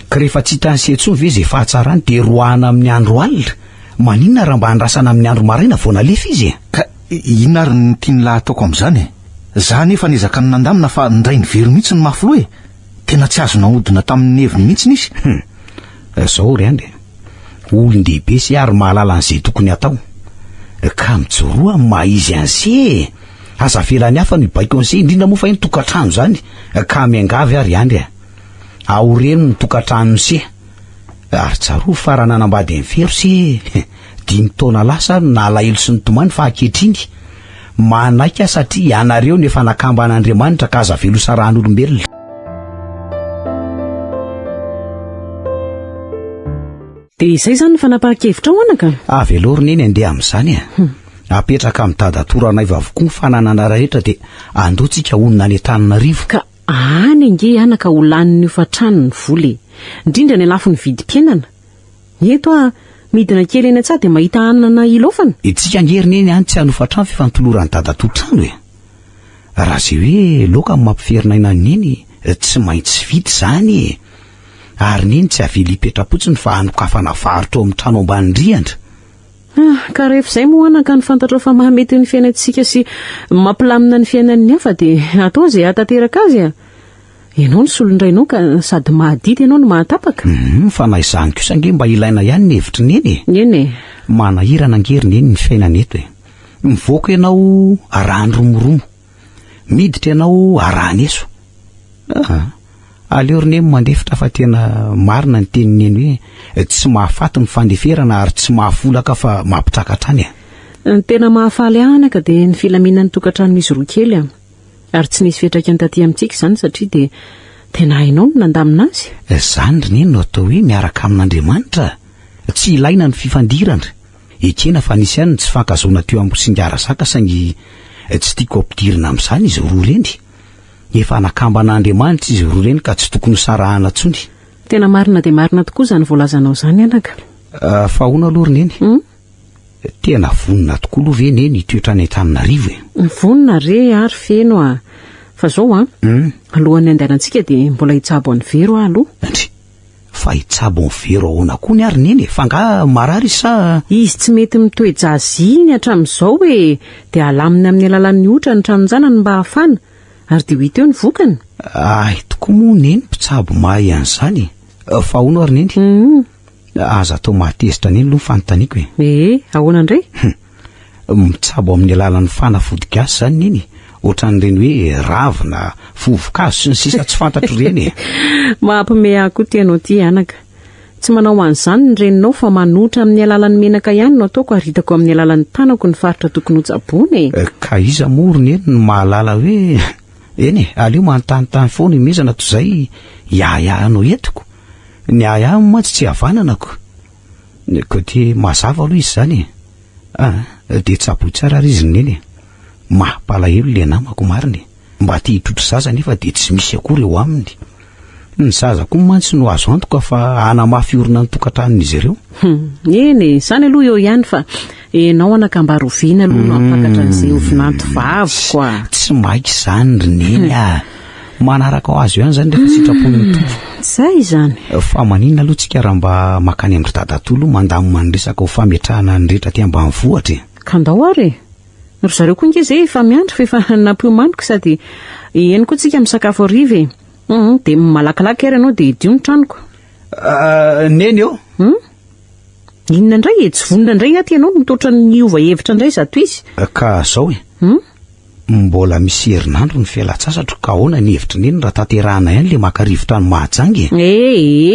Ka rehefa tsy hitany se tsony ve zay fahatsarany de roahana amin'ny andro alina. Maninona raha mba handrasana amin'ny andro maraina vao nalefa izy ka inona ary ny tiany lahy ataoko am'izany za nefa nizaka ny nandamina fa ndray ny vero mihitsy ny mafilo e tena tsy azo nahodina tamin'ny heviny mihitsy nisy. Zao ry andry olon-dehibe sy ary mahalala an'izay tokony atao ka mijoroa maha izy an'se aza velany hafa no ibaiko an'se indrindra moa fa iny tokantrano zany ka miangavy ary andry ao reno ny tokantrano se ary tsaro fa raha nanambady ny vero se 5 taona lasa na alahelo sy ny tomany fa ankehitriny manaika satria anareo nefa nakamban'Andriamanitra ka aza velo saran'olombelona. De izay zany fanapahan-kevitra ho anaka velorina eny andeha amin'izany apetraka amin'ny dadatorana avokoa ny fananana rehetra de andotsika onona any Antananarivo ka any ange anaka ho lanin'ny ofatrano ny voly indrindra ny lafo ny vidim-piainana eto midina kely eny an-tsaha de mahita anana ilofana itsika angerina eny any tsy hanofatrano fifantoloran'ny dadatortrano e raha zay hoe loka amin'ny mampiferina eny tsy maintsy vidy zany ary neny tsy avely hipetrapotsiny fa hanokafana varotra amin'ny trano ambanindriandra. Ka rehefa izay moa anaka ny fantatra fa mahamety ny fiainantsika sy mampilamina ny fiainan'ny hafa de atao izay hatateraka azy ianao ny solondrainao ka sady mahadity ianao no mahatapaka. Fa na izany kosa nge mba ilaina ihany ny hevitry neny eny manahirana angerina eny ny fiainana eto mivoaka ianao arahany-romoromo miditra ianao arahanyeso aleoriny mandefitra fa tena marina ny tenineny hoe tsy mahafaty ny fandeferana ary tsy mahafolaka fa mampitrakatra any tena mahafaly anaka de ny filaminan'ny tokantrano misy roa kely ary tsy nisy fetraka taty amintsika zany satria de tena hainao no nandamina azy zany ry neny no atao hoe miaraka amin'Andriamanitra tsy ilaina ny fifandirana ekena fa nisy ihany tsy fankazona teo amin'ny singarazaka saingy tsy tiako ampidirina amin'izany izy roa reny efa nakamban'Andriamanitra izy roa reny ka tsy tokony sarahana tsony. Tena marina de marina tokoa zany volazanao zany anaka fa hoana aloha ry neny tena vonina tokoa aloha ve neny toetra ny Antananarivo vonina re ary feno fa zao alohan'ny andehanantsika de mbola hitsabo ny vero aloha fa hitsabo ny vero ahoana koa ny ary neny fa nga marary sa izy tsy mety mitoejaziny hatramin'izao hoe de alaminy amin'ny alalan'ny otra ny tranonjanany mba hafana ary de ho hita eo ny vokany tokoa moa neny mpitsabo mahay an'izany fa hoana ary neny aza atao mahatezitra neny aloha ny fanontaniako ahoana indray mitsabo amin'ny alalan'ny fanafody gasy zany neny ohatran'ireny hoe ravina vovokazo sy ny sisa tsy fantatro reny mampime koa tianao ty anaka tsy manao an'izany ny reninao fa manotra amin'ny alalan'ny menaka ihany no ataoko ary hitako amin'ny alalan'ny tanako ny faritra tokony ho tsabony ka iza morony eny no mahalala hoe eny aleo manontanytany foana mezana toy izay yahanao etiko ny aya mantsy tsy havananako ko ty mazava aloha izy zany de tsaboy tsara ary izy neny mampalahelo le namako mariny mba ty hitrotro zaza nefa de tsy misy akory eo aminy ny zaza koa mantsy no azo antoka fa anamafy orina ny tokantranon'izy ireo eny zany aloha eo ihany fa enao anakambaroviana aloha no ampakatra an'izay ovinanto vavoko tsy maiky zany ry neny manaraka ho azy eo ihany zany rehefa sitrapony mitombo zay zany fa maninona aloha tsika raha mba makany amin'ny dadatolo mandamina ny resaka ho fametrahana ny rehetra ty ambanivohitra ka ndao ary ry zareo koa nge zay efa miandry fa efa nampiomaniko sady eny koa tsika misakafo ariva De malakilaky ary ianao de idio ny tranoko. Neny eo Inona indray tsy vonona indray aty ianao mitotra ny ova hevitra indray zato izy. ka zao mbola misy herinandro ny fialatsasatra ka ahoana ny hevitra neny raha tanterahana ihany le maka-rivotra ny mahajangy.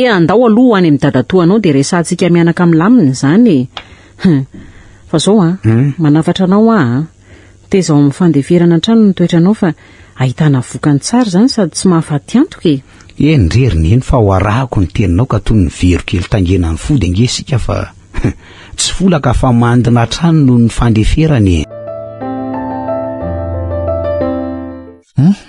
Andao aloha any amin'ny dadatoanao de resantsika mianaka milamina izany. Fa zao manafatra anao teza ao amin'ny fandeferana trano ny toetranao fa ahitana vokany tsara zany sady tsy mahafaty antoka e. Ndreriny eny fa ho arahako ny teninao ka toy ny vero kely tangena ny fody angesika fa tsy folaka fa mandina trano noho ny fandeferany.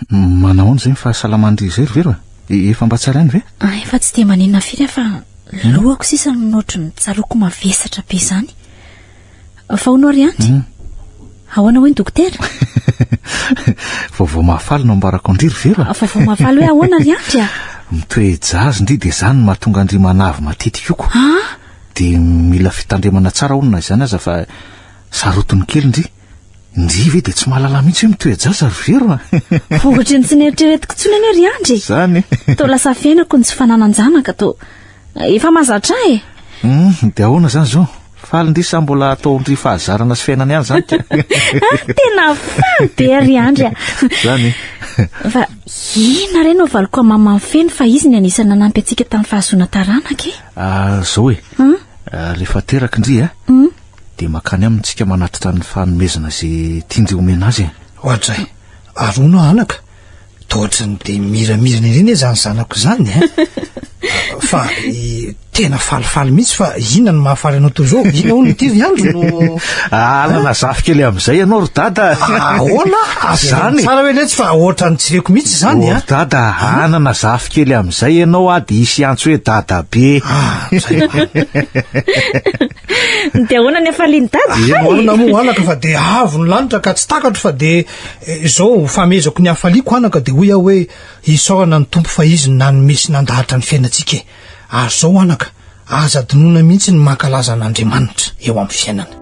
Manahoana zay ny fahasalaman'ry zay vero efa mba tsara any ve? Efa tsy de maninona firy fa lohako sisa notry ny tsaroko mavesatra be zany. Fa hono ry anty? Ahoana hoe ny dokotera? Vao mahafaly no ambarako andry vero. Fa vao mahafaly hoe ahoana ry anty mitoejazy ndi de zany mahatonga andry manavy matetika oko. De mila fitandremana tsara onona izany aza fa sarotony kely ndry ve de tsy mahalala mihitsy hoe mitoejazy ary vero. Ohatra ny tsy neritreretiko tsony ane ry andry. Zany. To lasa fiainako ny tsy fanananjanaka to efa mazatra de ahoana zany zao? Faly ndry sa mbola ataondry fahazarana sy fiainana ihany zany. Tena faly be ry andry. Zany. Fa ina reny ao valiko mamamy feno fa izy ny anisany nanampy antsika tamin'ny fahazoana taranaka zao rehefa teraka indry de makany amintsika manatitra ny fanomezana zay tiandry omena azy. Ohatray arono anaka tohatrany de miramirana ireny zany zanako zany fa tena falifaly mihitsy fa inona ny mahafaly anao toy zao? Ina hono ty ry andro no alana zafy kely amin'izay ianao ry dada. Ahoana zany tsara hoe letsy fa ohatra ny tsireko mihitsy zany ry dada anana zafy kely amin'izay ianao de isy antso hoe dada be. De ahoana ny afaliany dada? Ahoana moa anaka fa de avo ny lanitra ka tsy takatro fa de zao famezako ny afaliako anaka de hoy aho hoe isaorana ny tompo fa izy nanomesy nandahatra ny fiainantsika. Zao anaka aza dinona mihitsy ny mankalaza an'Andriamanitra eo amin'ny fiainana.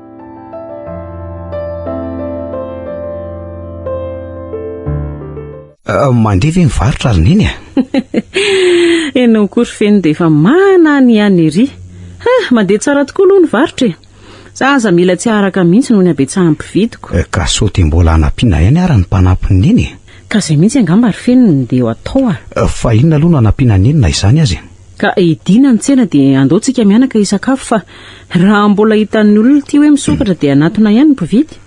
Mandeha ve mivarotra ary neny Enao kory feno de efa manany ihany ery. Mandeha tsara tokoa aloha ny varotra e. Zaza mila tsy araka mihitsy noho ny abetsahan'ny mpividiko. Ka sao te mbola anampiana ihany ara ny mpanampiny neny. Ka izay mihitsy angamba ary fenony de eo atao fa inona aloha no anampiana neny na izany azy? Ka idina ny tsena de andaotsika mianaka isakafo fa raha mbola hitan'ny olona ty hoe misokatra de anatona ihany ny mpividy.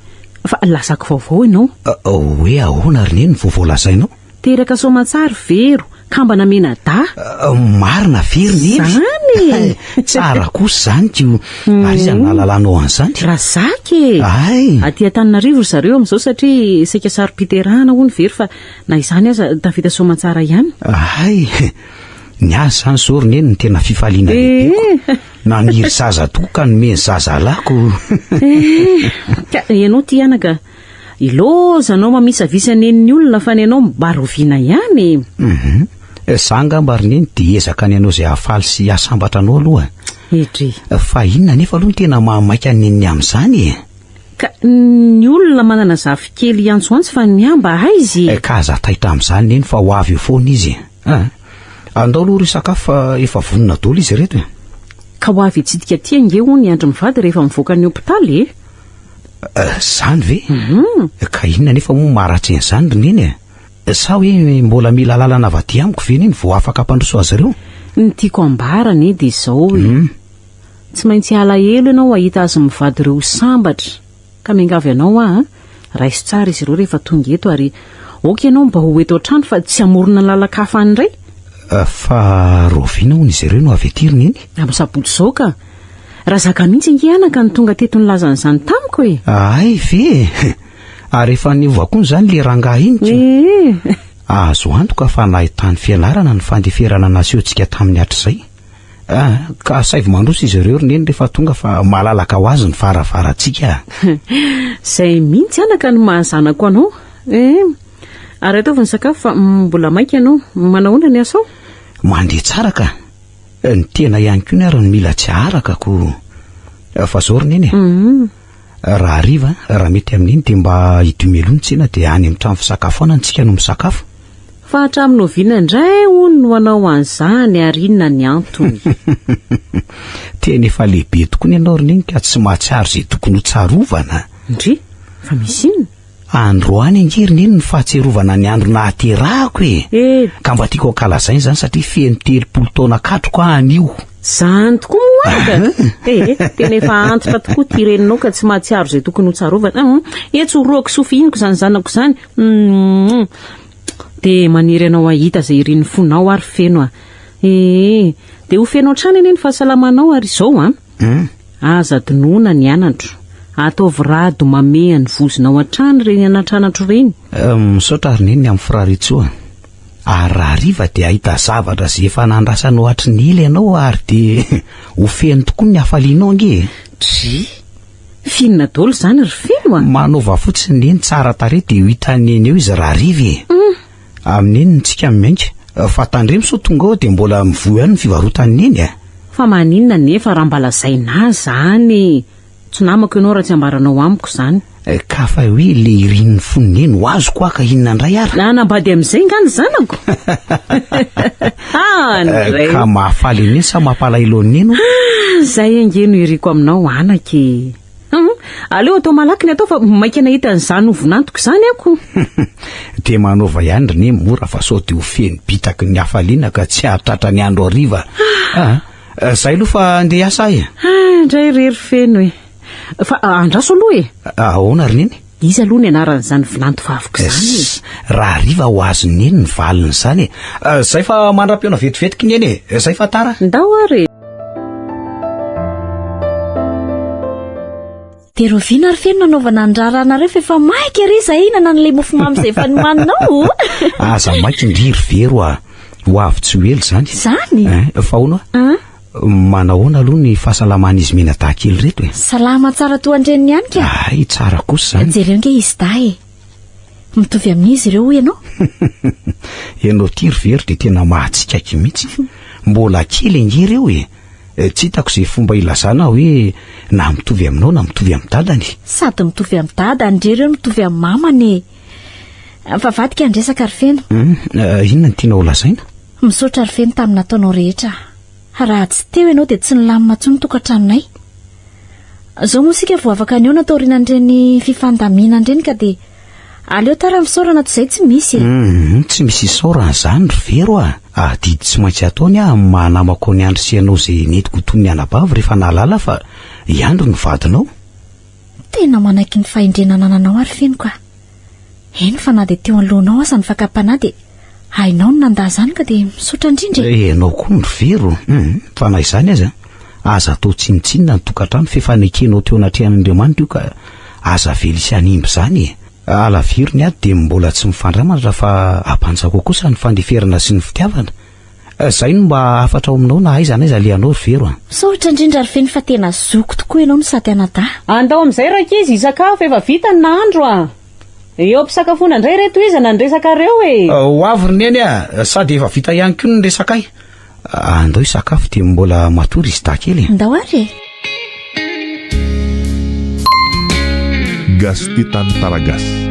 Fa lasako vaovao ianao. Hoe ahoana ary neny vao lazainao? Teraka somatsara vero ka mba namena da. Marina very neny. Zany. Tsara kosa zany tio. Ary izany nahalalanao an'izany. Razaka Ay. Aty Antananarivo zareo amin'izao satria saika saro-piterahana hono very fa na izany aza tafita somatsara ihany. Ay. Ny azy zany zao ry neny ny tena fifaliana lehibe. Naniry zaza tokoa ka nomeny zaza alako. Ka ianao ty anaka ilozanao mamisavisa nen'ny olona fa ny anao mibaroviana ihany. Sanga ry neny de ezaka ny anao zay afaly sy asambatra anao aloha. Edry. Fa inona nefa aloha tena mahamaika nenny amin'izany Ka ny olona manana zafy kely antsoantsy fa ny amba aizy. Ka aza taitra amin'izany neny fa ho avy eo foana izy. Andao aloha ry sakafo fa efa vonona daholo izy reto. Ka ho avy hitsidika ty ange hono ny andro mivady rehefa mivoaka ny hopitaly Zany ve? Ka inona nefa moa maratry an'izany ry neny sa hoe mbola mila lalana avy aty amiko ve neny vao afaka ampandroso azy ireo? Ny tiako ambarany de izao tsy maintsy alahelo ianao ahita azy mivady ireo sambatra ka miangavy anao raiso tsara izy ireo rehefa tonga eto ary oka ianao mba ho eto an-trano fa tsy amorona lalakafa an'iray. Fa roviana hono izy ireo no avy aty ry neny? Amin'ny sabotsy zao ka raha zaka mihitsy nge anaka ny tonga teto nilazan'izany tamiko e. Ay ve ary efa niova koa zany le rangahy iny azo antoka fa nahitany fianarana ny fandeferana nasehontsika tamin'ny hatr'izay. Ka saivy mandroso izy ireo ry neny rehefa tonga fa malalaka ho azy ny faravarantsika. Zay mihitsy anaka no mahazanako anao. Ary ataovy ny sakafo fa mbola maika ianao manahoana ny asao? Mandeha tsara ka. Ny tena ihany koa ny ary ny mila tsy arakako. Fa zao ry neny raha hariva raha mety amin'iny de mba hidimelony tsena de any amin'ny trano fisakafoana antsika no misakafo. fa hatramin'ny oviana indray hono no anao an'izany ary inona ny antony. Tena efa lehibe tokoa ny ianao roneny ka tsy mahatsiaro izay tokony ho tsarovana. Ndry, fa misy inona? Androany angeriny eny ny fahatserovana ny andro nahaterahako e. Ka mba tiako ankalazainy zany satria feno 30 taona katroko anio. Zany tokoa moa ka. Tena efa antitra tokoa ty reninao ka tsy mahatsiaro izay tokony ho tsarovana. Etso roako sofihiniko zany zanako zany. De maniry anao ahita izay iriny fonao ary feno a. De ho feno hatrany eny ny fahasalamanao ary izao aza dinoana ny anatro. Ataovy rado mamea ny vozonao hatrany reny anatranatro reny. Misaotra ary neny amin'ny firaritsoa. Ary raha hariva dia ahita zavatra izay efa nandrasanao hatry ny ela ianao ary dia ho feno tokoa ny hafalianao ange. Dry, finona daholo zany ry feno a. Manaova fotsiny neny tsara tarehy dia ho hitany eny eo izy raha hariva amin'eny ny tsika miainga. Fa tandremo so tonga ao dia mbola mivoy ihany ny fivarotany eny a. Fa maninona nefa raha mbala zaina zany. Tsy namako ianao raha tsy ambaranao amiko zany. Ka fa hoe le irin'ny foniny eny ho azoko aka inona indray ary. Nanambady amin'izay ngany zanako. Ka mahafaly eny sa mampalahelo eny. Zay angeno iriko aminao anake. Aleo atao malaky ny atao fa maika nahita an'izany ovinantoko izany ako. Dia manaova ihany reny mora fa sao dia ho feno bitaky ny hafaliana ka tsy hahatratra ny andro hariva. Zay aloha fa andeha hiasa ahy. Indray rery feno e. Fa andraso aloha e. Ahoana ry neny? Izy aloha ny anaran'izany vinanto vaviko zany. Raha hariva ho azo neny ny valiny izany. Zay fa mandram-piona vetivetiky ny eny e. Zay fa tara. Ndao ary. De Rovina ary feno nanaovana andraranareo fa efa maika ry zay inana n'ilay mofomamy izay efa nomaninao. Aza maika indriry vero a. Ho avy tsy ho elo zany. Zany? Fa ahoana? Manahoana aloha ny fahasalaman'izy mena tahakely reto e. Salama tsara toandreniny ihany ka. Ay, tsara kosa zany. Jereo nge izy dae. Mitovy amin'izy ireo ianao. Ianao ty ry vero dia tena mahatsikaiky mihitsy. Mbola kely ingery eo e. Tsy hitako izay fomba ilazana hoe na mitovy aminao na mitovy amin'ny dadany. Sady mitovy amin'ny dadany ireo mitovy amin'ny mamany. Fa vadika andresaka ry feno. Inona ny tianao lazaina? Misaotra ry feno tamin'ny nataonao rehetra. Raha tsy teo ianao dia tsy nilamina intsony ny tokantranonay. Zao moa sika vao afaka anio natao rinandreny fifandamina ndreny ka dia aleo tara misaorana toy izay tsy misy. Tsy misy isaorana izany ry vero a. Didy tsy maintsy ataony a manamako ny andro sy anao izay netiko toy ny anabavy rehefa nalala fa iandro ny vadinao. Tena manaiky ny fahendrenana ananao ary feno ka. Eny fa na dia teo anlohanao aza ny fakapanahy dia hainao ny nanda zany ka dia misaotra indrindra. Ianao koa ny vero. Fa na izany aza aza atao tsinitsinina ny tokantrano fifanekenao teo anatrehan'Andriamanitra io ka aza velisy animby zany e. Alavirony ato dia mbola tsy mifandramana fa ampanjako kosa ny fandeferana sy ny fitiavana. Zay no mba afatra aminao na aiza n'aiza lehanao ry vero. Misaotra indrindra ry feno fa tena zoko tokoa ianao no sady anada. Andao amin'izay rakizy hisakafo efa vita ny nahandro a. Eo ampisakafona indray reto izy nandresaka reo e. Ho avy ry neny a, sady efa vita ihany koa ny resaka ahy. Andao hisakafo dia mbola matory izy dahakely. Ndao ary e. Gas Titan Taragas.